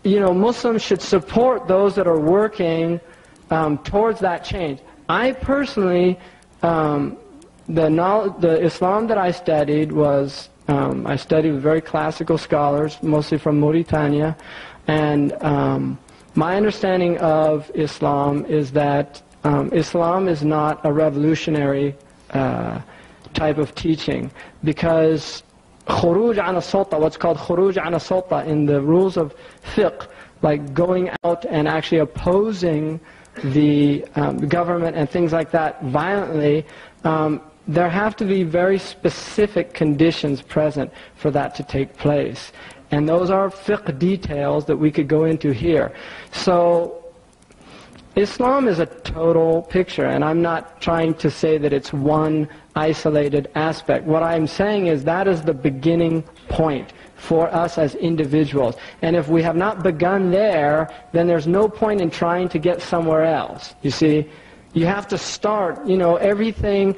Muslims should support those that are working towards that change. I personally, the Islam that I studied was, I studied with very classical scholars, mostly from Mauritania, and my understanding of Islam is that Islam is not a revolutionary type of teaching, because khuruj an as-sulta, what's called khuruj an as-sulta in the rules of fiqh, like going out and actually opposing the government and things like that violently, there have to be very specific conditions present for that to take place. And those are fiqh details that we could go into here. So Islam is a total picture, and I'm not trying to say that it's one isolated aspect. What I'm saying is that is the beginning point for us as individuals. And if we have not begun there, then there's no point in trying to get somewhere else. You see, you have to start, everything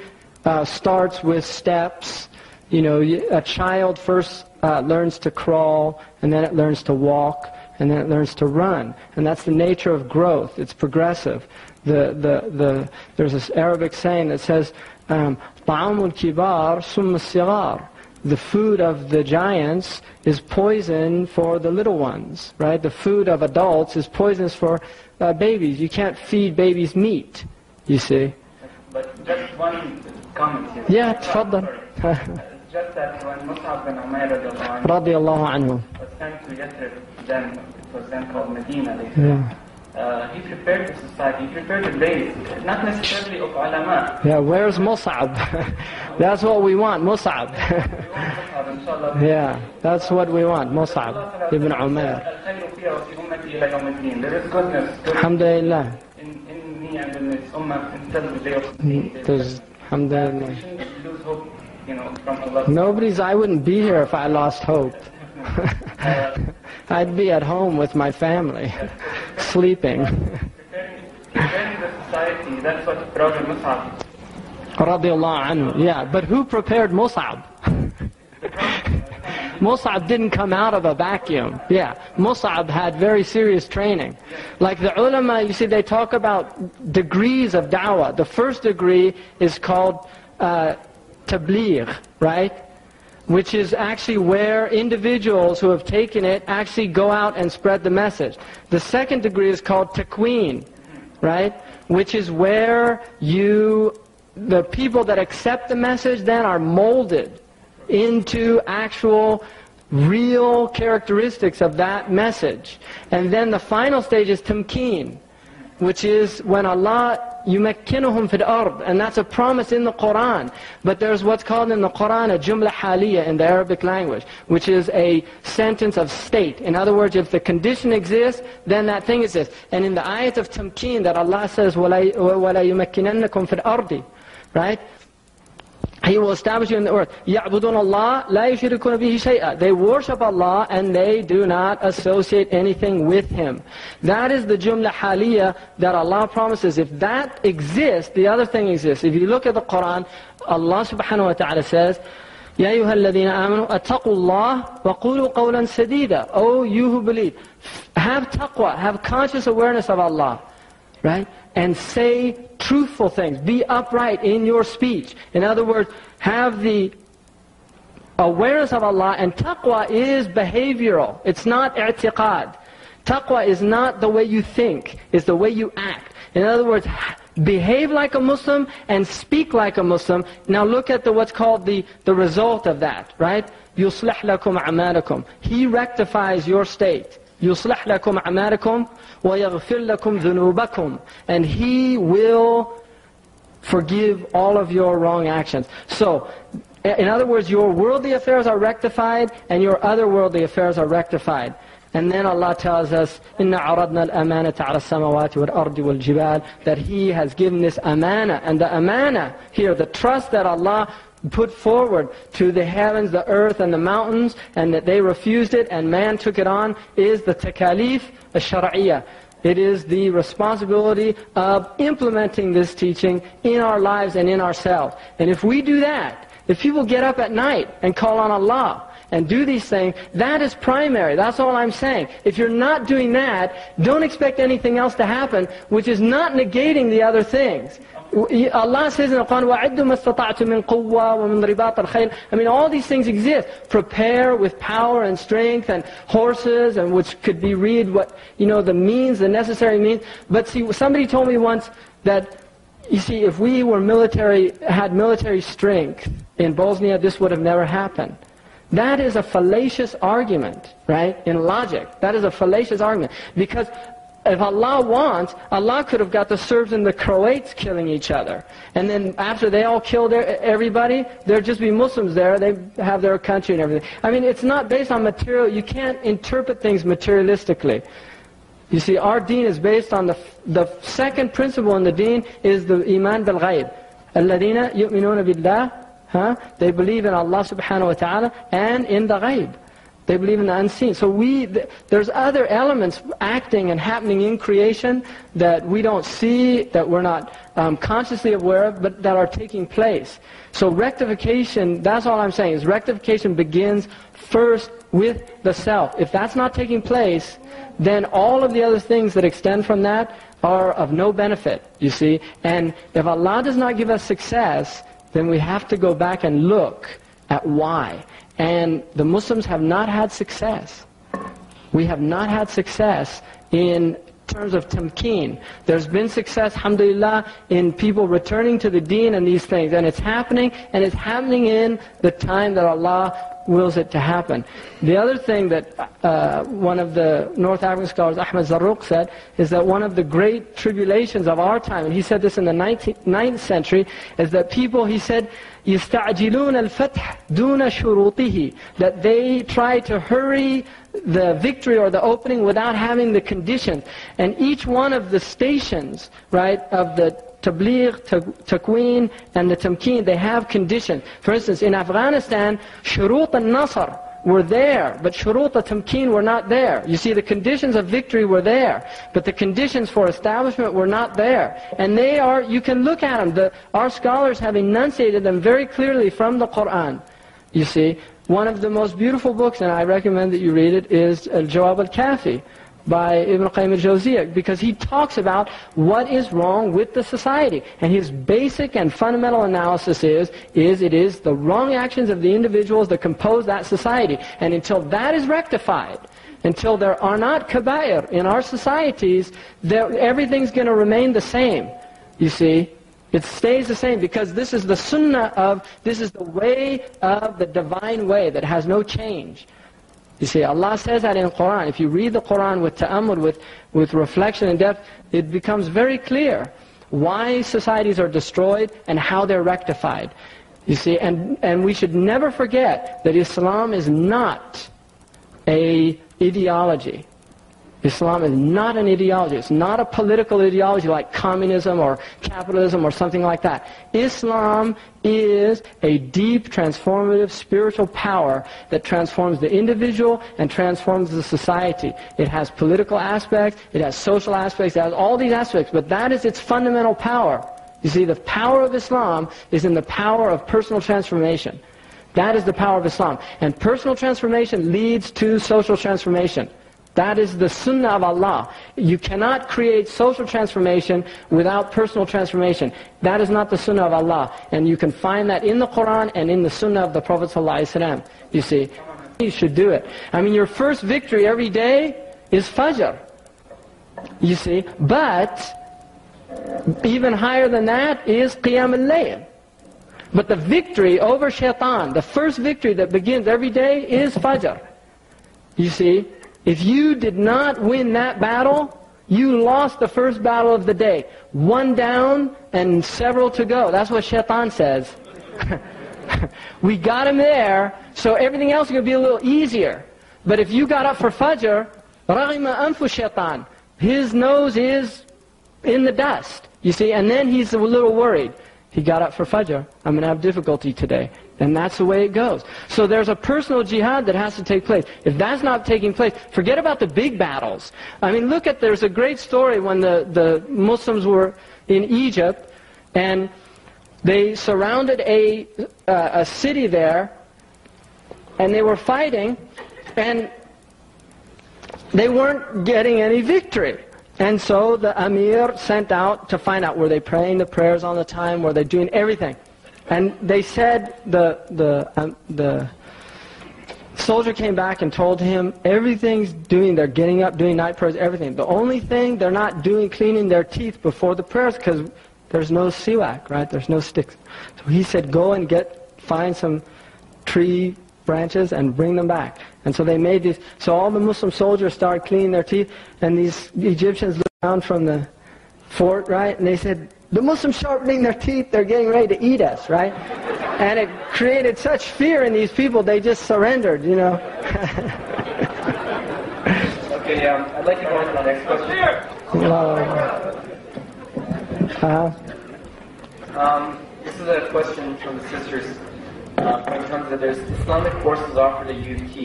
starts with steps. A child first learns to crawl, and then it learns to walk, and then it learns to run. And that's the nature of growth. It's progressive. There's this Arabic saying that says, طَعَامُ الْكِبَارِ ثُمَّ الصِّغَارِ. The food of the giants is poison for the little ones, right? The food of adults is poisonous for babies. You can't feed babies meat, you see. But just one comment here. Yeah, تفضل. Just that when Mus'ab bin Umair radiallahu anhu was sent to Yathrib, then it was then called Medina later. Yeah. He prepared the society, he prepared the base, not necessarily of ulama. Yeah, where's Mus'ab? That's what we want, Mus'ab. Yeah, that's what we want, Mus'ab ibn Umair. There is goodness Alhamdulillah. in me and in this ummah until the day of the There's, alhamdulillah. We shouldn't lose hope, from Allah. I wouldn't be here if I lost hope. I'd be at home with my family, sleeping. Preparing the society, that's what brought the Mus'ab. Radiallahu anhu. Yeah, but who prepared Mus'ab? Mus'ab didn't come out of a vacuum. Yeah, Mus'ab had very serious training. Like the ulama, you see, they talk about degrees of da'wah. The first degree is called tabligh, right? Which is actually where individuals who have taken it actually go out and spread the message. The second degree is called takween, right? Which is where the people that accept the message then are molded into actual real characteristics of that message. And then the final stage is tamkeen, which is when Allah يُمَكِّنُهُمْ فِي الْأَرْضِ, and that's a promise in the Quran. But there's what's called in the Quran a jumla haliyah in the Arabic language, which is a sentence of state. In other words, if the condition exists, then that thing exists. And in the ayat of tamkeen that Allah says, وَلَا يُمَكِّنَنَّكُمْ فِي الْأَرْضِ, right? He will establish you in the earth. يَعْبُدُونَ اللَّهَ لَا يُشْرِكُونَ بِهِ شَيْئًا. They worship Allah and they do not associate anything with Him. That is the jumla haliyah that Allah promises. If that exists, the other thing exists. If you look at the Quran, Allah subhanahu wa ta'ala says, يَا أَيُّهَا الَّذِينَ آمَنُوا أَتَّقُوا اللَّهَ وَقُولُوا قَوْلًا سَدِيدًا. Oh, you who believe, have taqwa, have conscious awareness of Allah, right? And say truthful things. Be upright in your speech. In other words, have the awareness of Allah. And taqwa is behavioral. It's not i'tiqad. Taqwa is not the way you think. It's the way you act. In other words, behave like a Muslim and speak like a Muslim. Now look at what's called the result of that, right? يُصْلِحْ لَكُمْ أَعْمَالَكُمْ. He rectifies your state. يُصْلِحْ لَكُمْ أَعْمَالَكُمْ وَيَغْفِرْ لَكُمْ ذُنُوبَكُمْ. And He will forgive all of your wrong actions. So, in other words, your worldly affairs are rectified and your otherworldly affairs are rectified. And then Allah tells us, إِنَّا عَرَضْنَا الْأَمَانَةَ عَلَى السَّمَوَاتِ وَالْأَرْضِ وَالْجِبَالِ, that He has given this amana. And the amana here, the trust that Allah put forward to the heavens, the earth, and the mountains, and that they refused it, and man took it on, is the takalif al-shar'iyyah. It is the responsibility of implementing this teaching in our lives and in ourselves. And if we do that, if people get up at night and call on Allah and do these things, that is primary. That's all I'm saying. If you're not doing that, don't expect anything else to happen, which is not negating the other things. Allah says in the Quran, وَعِدُّ مَا اسْتَطَعْتُم مِّن قُوَّةٍ وَمِن رِبَاطِ الْخَيْلِ. I mean, all these things exist. Prepare with power and strength and horses, and which could be read what, the means, the necessary means. But see, somebody told me once that, you see, if we were had military strength in Bosnia, this would have never happened. That is a fallacious argument, right? In logic, that is a fallacious argument. Because if Allah wants, Allah could have got the Serbs and the Croats killing each other. And then after they all killed everybody, there'd just be Muslims there, they have their country and everything. I mean, it's not based on material, you can't interpret things materialistically. You see, our deen is based on the second principle in the deen is the iman bil ghaib. الَّذِينَ يُؤْمِنُونَ بِاللَّهِ They believe in Allah subhanahu wa ta'ala and in the ghaib. They believe in the unseen. So there's other elements acting and happening in creation that we don't see, that we're not consciously aware of, but that are taking place. So rectification, that's all I'm saying, is rectification begins first with the self. If that's not taking place, then all of the other things that extend from that are of no benefit, you see. And if Allah does not give us success, then we have to go back and look at why. And the Muslims have not had success. We have not had success in terms of tamkeen. There's been success, alhamdulillah, in people returning to the deen and these things. And it's happening in the time that Allah wills it to happen. The other thing that one of the North African scholars, Ahmed Zarruq, said, is that one of the great tribulations of our time, and he said this in the 9th century, is that people, he said, يستعجلون الفتح دون شروطه, that they try to hurry the victory or the opening without having the conditions. And each one of the stations, right, of the tabligh, takween, and the tamkeen, they have conditions. For instance, in Afghanistan, shurut al-nasr were there, but shurut al-tamkeen were not there. You see, the conditions of victory were there, but the conditions for establishment were not there. And they are, you can look at them, our scholars have enunciated them very clearly from the Quran. You see, one of the most beautiful books, and I recommend that you read it, is Al-Jawab al-Kafi by Ibn Qayyim al-Jawziyah, because he talks about what is wrong with the society. And his basic and fundamental analysis is it is the wrong actions of the individuals that compose that society. And until that is rectified, until there are not kabair in our societies, everything's going to remain the same. You see, it stays the same, because this is the sunnah this is the way of the divine way that has no change. You see, Allah says that in the Quran. If you read the Quran with ta'ammud, with reflection and depth, it becomes very clear why societies are destroyed and how they're rectified. You see, and we should never forget that Islam is not an ideology. Islam is not an ideology. It's not a political ideology like communism or capitalism or something like that. Islam is a deep, transformative, spiritual power that transforms the individual and transforms the society. It has political aspects, it has social aspects, it has all these aspects, but that is its fundamental power. You see, the power of Islam is in the power of personal transformation. That is the power of Islam. And personal transformation leads to social transformation. That is the sunnah of Allah. You cannot create social transformation without personal transformation. That is not the sunnah of Allah. And you can find that in the Quran and in the sunnah of the Prophet ﷺ. You see, you should do it. I mean, your first victory every day is Fajr. You see, but even higher than that is Qiyam al-Layl. But the victory over Shaitan, the first victory that begins every day is Fajr. You see, if you did not win that battle, you lost the first battle of the day. One down and several to go. That's what Shaitan says. We got him there, so everything else is going to be a little easier. But if you got up for Fajr, رَغِمَ أَنْفُ الشَّيْطَانِ, his nose is in the dust. You see, and then he's a little worried. He got up for Fajr. I'm going to have difficulty today. And that's the way it goes. So there's a personal jihad that has to take place. If that's not taking place, forget about the big battles. I mean, look at, there's a great story when the Muslims were in Egypt, and they surrounded a city there, and they were fighting, and they weren't getting any victory. And so the Amir sent out to find out, were they praying the prayers on the time, were they doing everything? And they said, the soldier came back and told him, everything's doing, they're getting up, doing night prayers, everything. The only thing they're not doing, cleaning their teeth before the prayers, because there's no siwak, right? There's no sticks. So he said, go and find some tree branches and bring them back. And so they made these, so all the Muslim soldiers started cleaning their teeth, and these Egyptians looked down from the fort, right? And they said, the Muslims sharpening their teeth, they're getting ready to eat us, right? And it created such fear in these people, they just surrendered, you know. Okay, I'd like to go on to the next question. This is a question from the sisters. When it comes to there's Islamic courses offered at UT,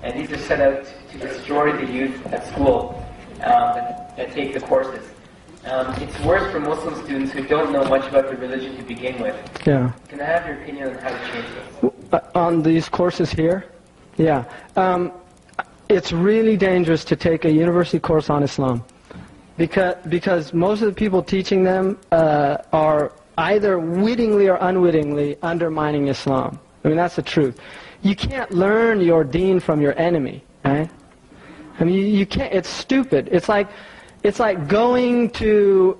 and these are set out to destroy the youth at school that take the courses. It's worse for Muslim students who don't know much about the religion to begin with. Yeah. Can I have your opinion on how to change this? On these courses here? Yeah. It's really dangerous to take a university course on Islam. Because most of the people teaching them are either wittingly or unwittingly undermining Islam. I mean, that's the truth. You can't learn your deen from your enemy, right? I mean, you can't. It's stupid. It's like going to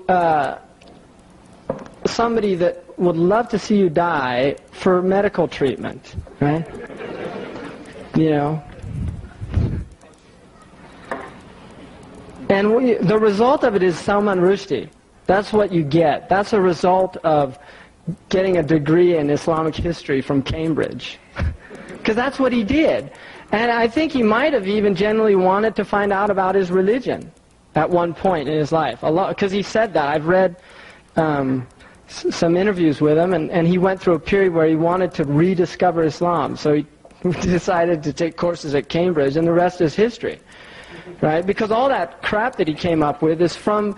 somebody that would love to see you die for medical treatment, right? You know. And the result of it is Salman Rushdie. That's what you get. That's a result of getting a degree in Islamic history from Cambridge. Because that's what he did. And I think he might have even genuinely wanted to find out about his religion at one point in his life. Because he said that. I've read some interviews with him, and he went through a period where he wanted to rediscover Islam. So he decided to take courses at Cambridge, and the rest is history. Right? Because all that crap that he came up with is from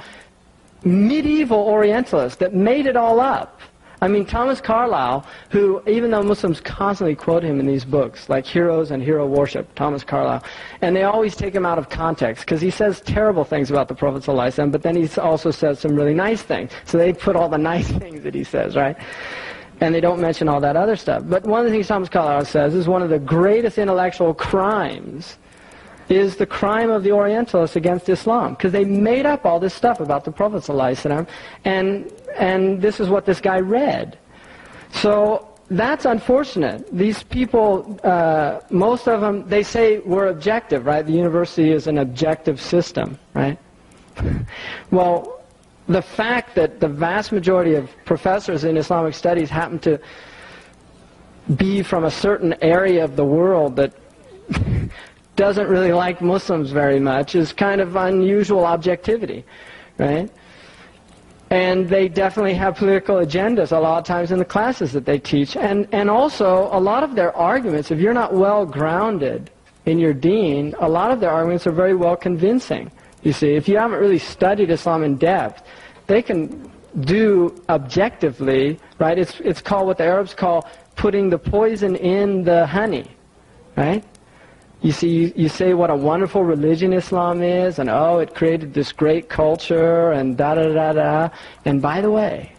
medieval Orientalists that made it all up. I mean, Thomas Carlyle, who, even though Muslims constantly quote him in these books, like Heroes and Hero Worship, Thomas Carlyle, and they always take him out of context, because he says terrible things about the Prophet ﷺ, but then he also says some really nice things. So they put all the nice things that he says, right? And they don't mention all that other stuff. But one of the things Thomas Carlyle says is one of the greatest intellectual crimes is the crime of the Orientalists against Islam, because they made up all this stuff about the Prophet ﷺ, and this is what this guy read. So that's unfortunate. These people, most of them, they say we're objective, right? The university is an objective system, right? Well, the fact that the vast majority of professors in Islamic studies happen to be from a certain area of the world that doesn't really like Muslims very much is kind of unusual objectivity, right? And they definitely have political agendas a lot of times in the classes that they teach. And also, a lot of their arguments, if you're not well grounded in your deen, a lot of their arguments are very well convincing. You see, if you haven't really studied Islam in depth, they can do objectively, right? It's called what the Arabs call putting the poison in the honey, right? You see, you say what a wonderful religion Islam is, and oh, it created this great culture, and da-da-da-da, and by the way,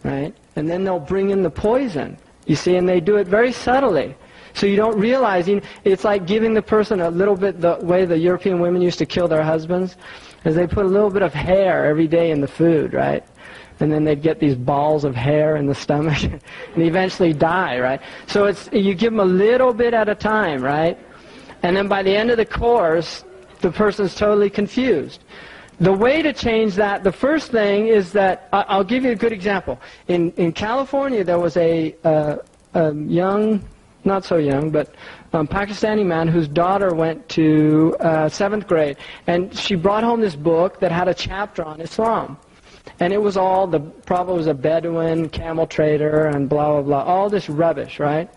right? And then they'll bring in the poison, you see, and they do it very subtly. So you don't realize, it's like giving the person a little bit the way the European women used to kill their husbands, is they put a little bit of hair every day in the food, right? And then they'd get these balls of hair in the stomach, and eventually die, right? So you give them a little bit at a time, right? And then by the end of the course, the person's totally confused. The way to change that, the first thing is that, I'll give you a good example. In California, there was a young, not so young, but Pakistani man whose daughter went to 7th grade. And she brought home this book that had a chapter on Islam. And it was all, the prophet was a Bedouin, camel trader, and blah, blah, blah. All this rubbish, right?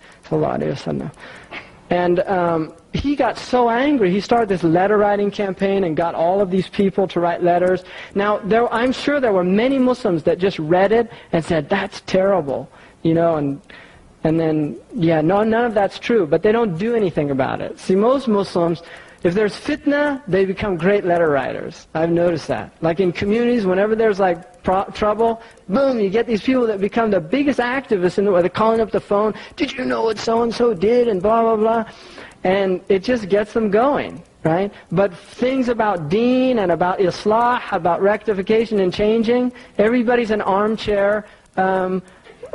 And he got so angry, he started this letter writing campaign and got all of these people to write letters. Now, I'm sure there were many Muslims that just read it and said, that's terrible, you know, and then, yeah, no, none of that's true, but they don't do anything about it. See, most Muslims, if there's fitna, they become great letter writers. I've noticed that. Like in communities, whenever there's like trouble, boom, you get these people that become the biggest activists in the world. They're calling up the phone, did you know what so-and-so did, and blah, blah, blah. And it just gets them going, right? But things about deen and about islah, about rectification and changing, everybody's an armchair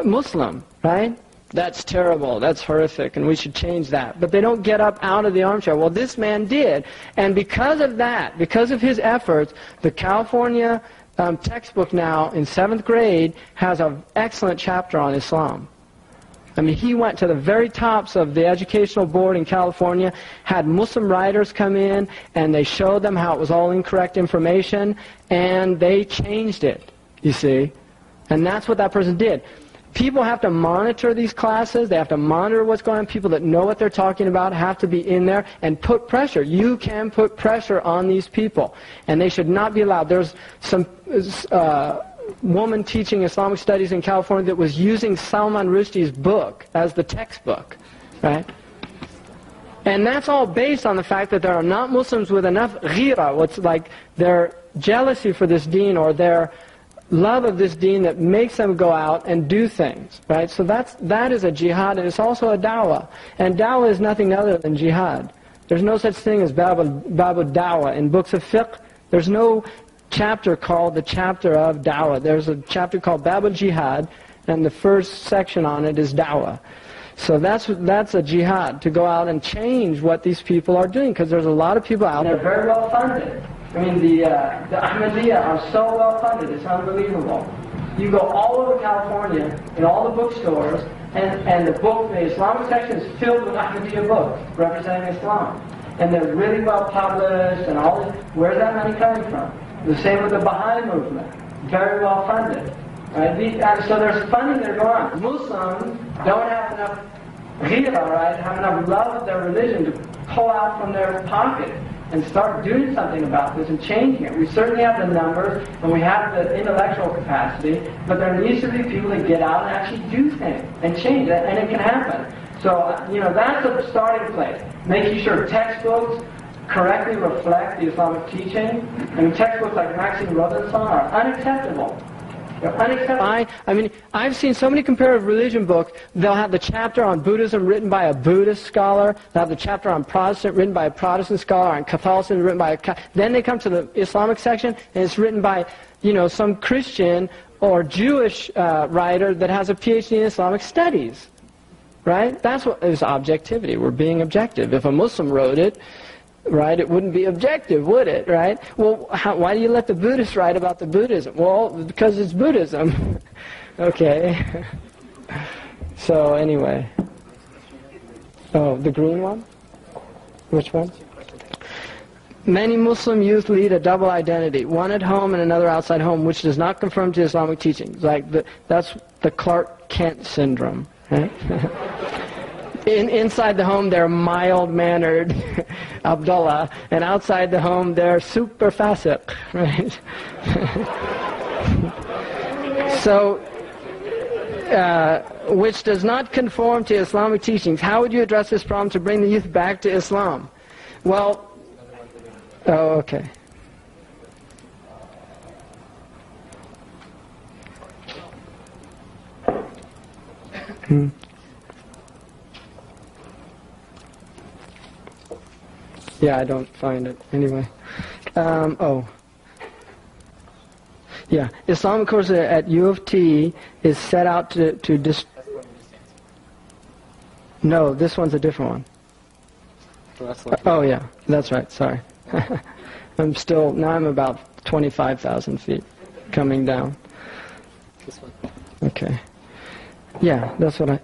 Muslim, right? That's terrible, that's horrific, and we should change that. But they don't get up out of the armchair. Well, this man did. And because of that, because of his efforts, the California textbook now in 7th grade has an excellent chapter on Islam. I mean, he went to the very tops of the educational board in California, had Muslim writers come in, and they showed them how it was all incorrect information, and they changed it, you see. And that's what that person did. People have to monitor these classes. They have to monitor what's going on. People that know what they're talking about have to be in there and put pressure. You can put pressure on these people, and they should not be allowed. There's some woman teaching Islamic studies in California that was using Salman Rushdie's book as the textbook, right? And that's all based on the fact that there are not Muslims with enough ghira, what's like their jealousy for this deen or their love of this deen that makes them go out and do things, right? So that is a jihad, and it's also a dawah. And dawah is nothing other than jihad. There's no such thing as babu dawah. In books of fiqh, there's no chapter called the chapter of dawah. There's a chapter called Babul Jihad, and the first section on it is dawah. So that's a jihad, to go out and change what these people are doing, because there's a lot of people out there very well funded. I mean, the Ahmadiyya are so well funded, it's unbelievable. You go all over California, in all the bookstores, and the Islamic section is filled with Ahmadiyya books representing Islam. And they're really well published and all this. Where's that money coming from? The same with the Baha'i movement, very well funded. Right? So there's funding that are going on. Muslims don't have enough ghira, right? Have enough love of their religion to pull out from their pocket and start doing something about this and changing it. We certainly have the numbers and we have the intellectual capacity, but there needs to be people that get out and actually do things and change it, and it can happen. So, you know, that's a starting place. Making sure textbooks correctly reflect the Islamic teaching. I mean, textbooks like Maxine Robinson are unacceptable. I mean, I've seen so many comparative religion books. They'll have the chapter on Buddhism written by a Buddhist scholar. They'll have the chapter on Protestant written by a Protestant scholar, on Catholicism written by a... Then they come to the Islamic section, and it's written by, you know, some Christian or Jewish writer that has a PhD in Islamic studies. Right? That's what is objectivity. We're being objective. If a Muslim wrote it, right, it wouldn't be objective, would it, right? Well, why do you let the Buddhists write about the Buddhism? Well, because it's Buddhism. Okay. So, anyway. Oh, the green one? Which one? Many Muslim youth lead a double identity, one at home and another outside home, which does not conform to Islamic teachings. Like that's the Clark Kent syndrome, right? Inside the home, they're mild-mannered Abdullah, and outside the home, they're super fasiq, right? So, which does not conform to Islamic teachings. How would you address this problem to bring the youth back to Islam? Well, oh, okay. Yeah, I don't find it. Anyway. Oh. Yeah. Islamic course at U of T is set out to No, this one's a different one. Oh, yeah. That's right. Sorry. Now I'm about 25,000 feet coming down. This one. Okay. Yeah, that's what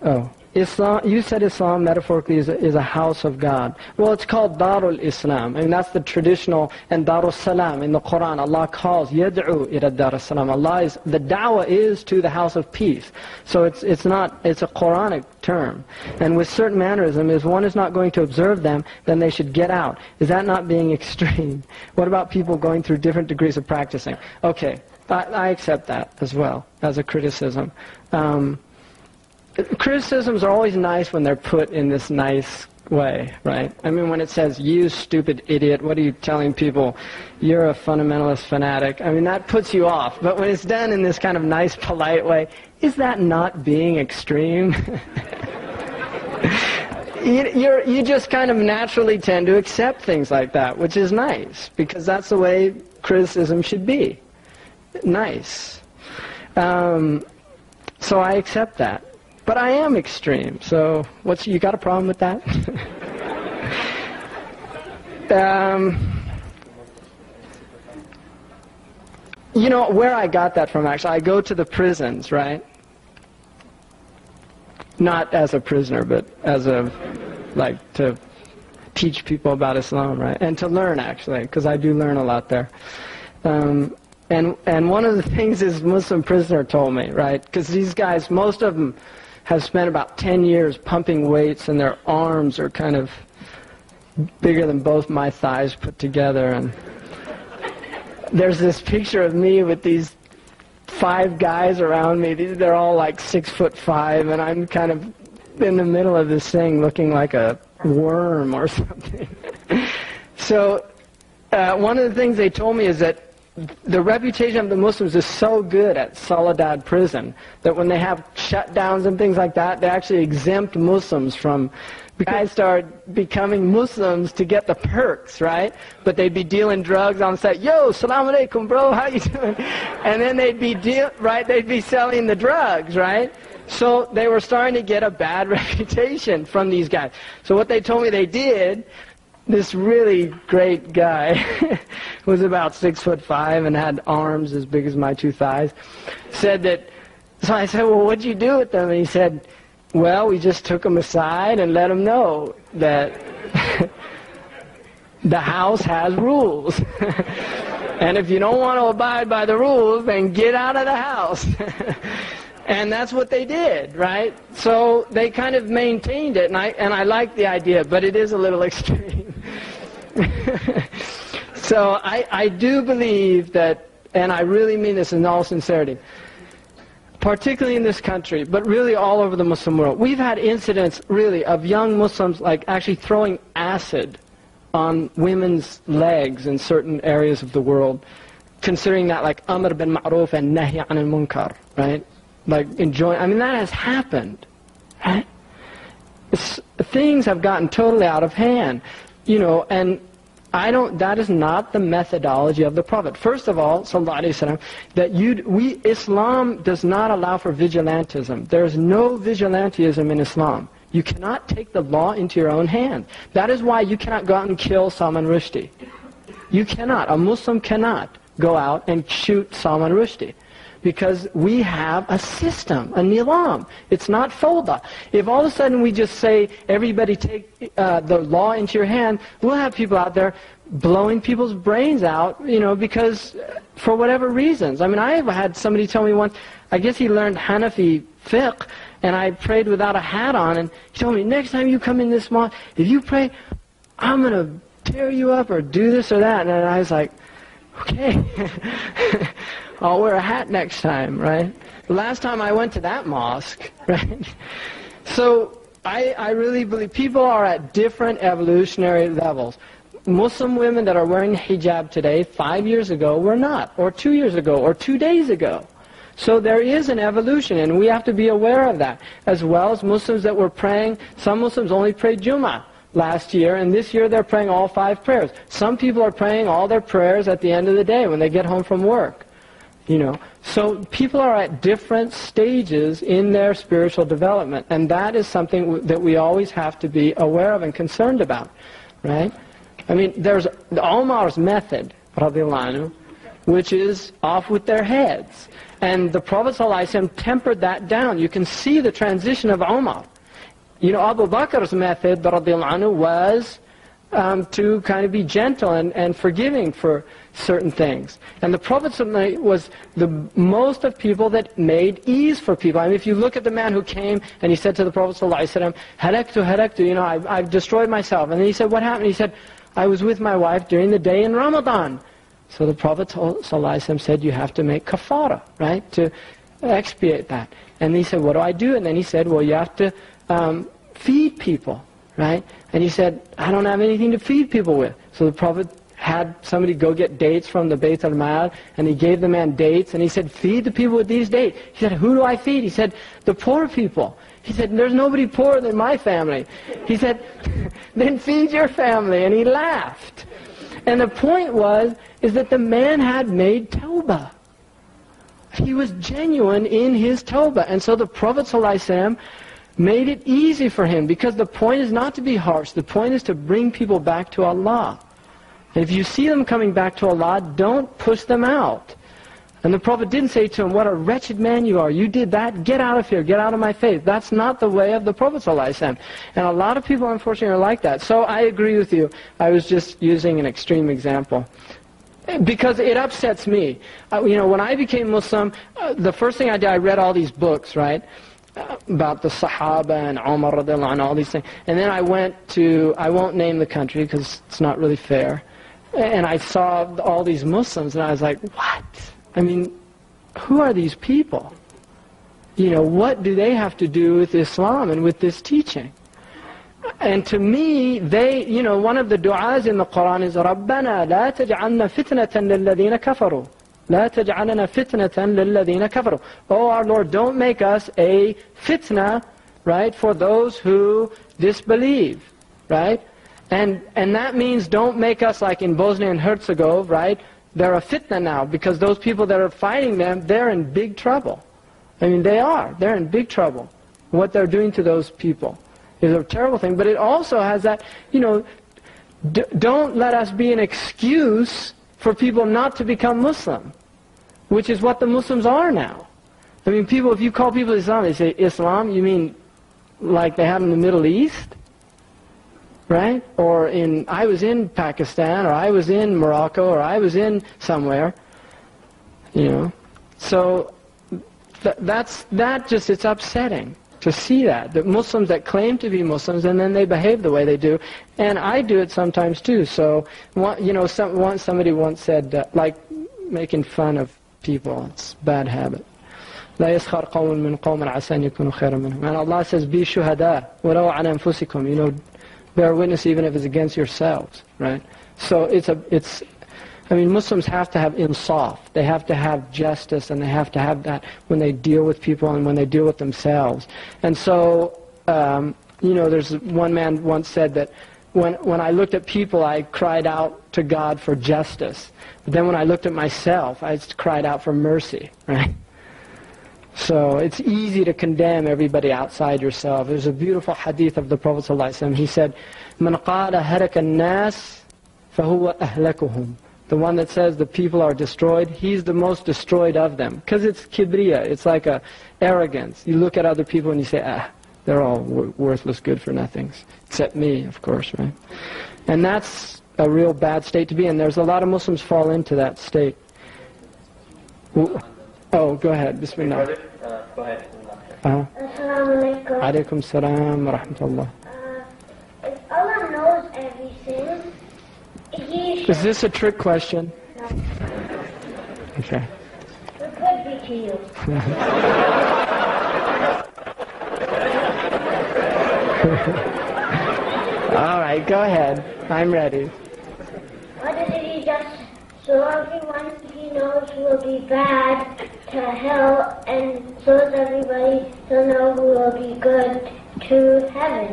Islam, you said Islam metaphorically is a house of God. Well, it's called Darul Islam. I mean, that's the traditional, and Darul Salam in the Quran. Allah calls Yad'u ila Dar Salam. Allah is, the Dawah is to the house of peace. So it's a Quranic term. And with certain mannerism, if one is not going to observe them, then they should get out. Is that not being extreme? What about people going through different degrees of practicing? Okay, I accept that as well as a criticism. Criticisms are always nice when they're put in this nice way, right? I mean, when it says, you stupid idiot, what are you telling people? You're a fundamentalist fanatic. I mean, that puts you off. But when it's done in this kind of nice, polite way, is that not being extreme? You just kind of naturally tend to accept things like that, which is nice, because that's the way criticism should be. Nice. So I accept that. But I am extreme, so you got a problem with that? You know, where I got that from, actually, I go to the prisons, right? Not as a prisoner, but as to teach people about Islam, right? And to learn, actually, because I do learn a lot there. And one of the things this Muslim prisoner told me, right? Because these guys, most of them have spent about 10 years pumping weights, and their arms are kind of bigger than both my thighs put together. And there's this picture of me with these 5 guys around me. They're all like 6'5", and I'm kind of in the middle of this thing looking like a worm or something. So one of the things they told me is that the reputation of the Muslims is so good at Soledad prison that when they have shutdowns and things like that, they actually exempt Muslims from... Guys start becoming Muslims to get the perks, right? But they'd be dealing drugs on set. Yo, salam alaikum, bro, how you doing? And then they'd be selling the drugs, right? So they were starting to get a bad reputation from these guys. So what they told me they did... This really great guy, was about 6'5" and had arms as big as my 2 thighs, said that, so I said, well, what'd you do with them? And he said, well, we just took them aside and let them know that the house has rules. And if you don't want to abide by the rules, then get out of the house. And that's what they did, right? So they kind of maintained it, and I like the idea, but it is a little extreme. So I do believe that, and I really mean this in all sincerity, particularly in this country, but really all over the Muslim world, we've had incidents, really, of young Muslims like actually throwing acid on women's legs in certain areas of the world, considering that like Amr bin Ma'ruf and Nahi anil Munkar, right? Like enjoying, I mean, that has happened, right? Things have gotten totally out of hand, you know, and that is not the methodology of the Prophet. First of all, sallallahu alaihi wasallam, Islam does not allow for vigilantism. There is no vigilantism in Islam. You cannot take the law into your own hand. That is why you cannot go out and kill Salman Rushdie. You cannot. A Muslim cannot go out and shoot Salman Rushdie. Because we have a system, a nilam. It's not fawda. If all of a sudden we just say, everybody take the law into your hand, we'll have people out there blowing people's brains out, you know, because for whatever reasons. I mean, I had somebody tell me once, I guess he learned Hanafi fiqh, and I prayed without a hat on, and he told me, next time you come in this mosque, if you pray, I'm going to tear you up or do this or that. And I was like, okay. I'll wear a hat next time, right? The last time I went to that mosque, right? So I really believe people are at different evolutionary levels. Muslim women that are wearing hijab today, 5 years ago, were not, or 2 years ago, or 2 days ago. So there is an evolution, and we have to be aware of that. As well as Muslims that were praying, some Muslims only prayed Jummah last year, and this year they're praying all 5 prayers. Some people are praying all their prayers at the end of the day when they get home from work. You know, so people are at different stages in their spiritual development, and that is something that we always have to be aware of and concerned about, right? I mean, there's Omar's method, radiallahu anhu, which is off with their heads. And the Prophet ﷺ tempered that down. You can see the transition of Omar. You know, Abu Bakr's method, radiallahu anhu, was to kind of be gentle and forgiving for certain things. And the Prophet was the most of people that made ease for people. I mean, if you look at the man who came and he said to the Prophet ﷺ, halaktu, you know, I've destroyed myself. And then he said, what happened? He said, I was with my wife during the day in Ramadan. So the Prophet ﷺ said, you have to make kafara, right, to expiate that. And he said, what do I do? And then he said, well, you have to feed people, right? And he said, I don't have anything to feed people with. So the Prophet had somebody go get dates from the Bayt al-Mal, and he gave the man dates, and he said, feed the people with these dates. He said, who do I feed? He said, the poor people. He said, there's nobody poorer than my family. He said, then feed your family. And he laughed. And the point is that the man had made tawbah. He was genuine in his tawbah. And so the Prophet ﷺ made it easy for him, because the point is not to be harsh. The point is to bring people back to Allah. And if you see them coming back to Allah, don't push them out. And the Prophet didn't say to him, what a wretched man you are. You did that, get out of here, get out of my faith. That's not the way of the Prophet ﷺ. And a lot of people, unfortunately, are like that. So I agree with you. I was just using an extreme example, because it upsets me. You know, when I became Muslim, the first thing I did, I read all these books, right, about the Sahaba and Umar radiallahu anhu, all these things. And then I went to, I won't name the country because it's not really fair, and I saw all these Muslims, and I was like, what? I mean, who are these people? You know, what do they have to do with Islam and with this teaching? And to me, they, you know, one of the du'as in the Quran is, رَبَّنَا لَا تَجْعَلْنَا فِتْنَةً لِلَّذِينَ كَفَرُوا لَا تَجْعَلْنَا فِتْنَةً لِلَّذِينَ كَفَرُوا. Oh, our Lord, don't make us a fitna, right, for those who disbelieve, right? And that means don't make us like in Bosnia and Herzegovina, right? They're a fitna now, because those people that are fighting them, they're in big trouble. I mean, they are. They're in big trouble. What they're doing to those people is a terrible thing. But it also has that, you know, don't let us be an excuse for people not to become Muslim, which is what the Muslims are now. I mean, people, if you call people Islam, they say, Islam, you mean like they have in the Middle East? Right? Or I was in Pakistan, or I was in Morocco, or I was in somewhere, you know. So it's upsetting to see that Muslims that claim to be Muslims, and then they behave the way they do. And I do it sometimes too. So, you know, somebody once said, like making fun of people, it's a bad habit. لا يسخر قوم من قوم عسى أن يكونوا خيرا منهم. And Allah says, be shuhada, ولو على أنفسكم, you know, bear witness even if it's against yourselves, right? So I mean, Muslims have to have insaf. They have to have justice, and they have to have that when they deal with people and when they deal with themselves. And so, you know, there's one man once said that when I looked at people, I cried out to God for justice. But then when I looked at myself, I cried out for mercy, right? So it's easy to condemn everybody outside yourself. There's a beautiful hadith of the Prophet ﷺ. He said, "Man qala haraka an-nas, fahuwa ahlakuhum." The one that says the people are destroyed, he's the most destroyed of them. Because it's kibriya, it's like a arrogance. You look at other people and you say, they're all worthless, good for nothings. Except me, of course, right? And that's a real bad state to be in. There's a lot of Muslims fall into that state. Oh, go ahead. Bismillah. Go ahead. Assalamu alaikum. Alaikum salam wa rahmatullah. If Allah knows everything, He should... Is this a trick question? No. Okay. It could be to you. All right, go ahead. I'm ready. Why did He just... So everyone He knows will be bad to hell, and so everybody will know who will be good to heaven.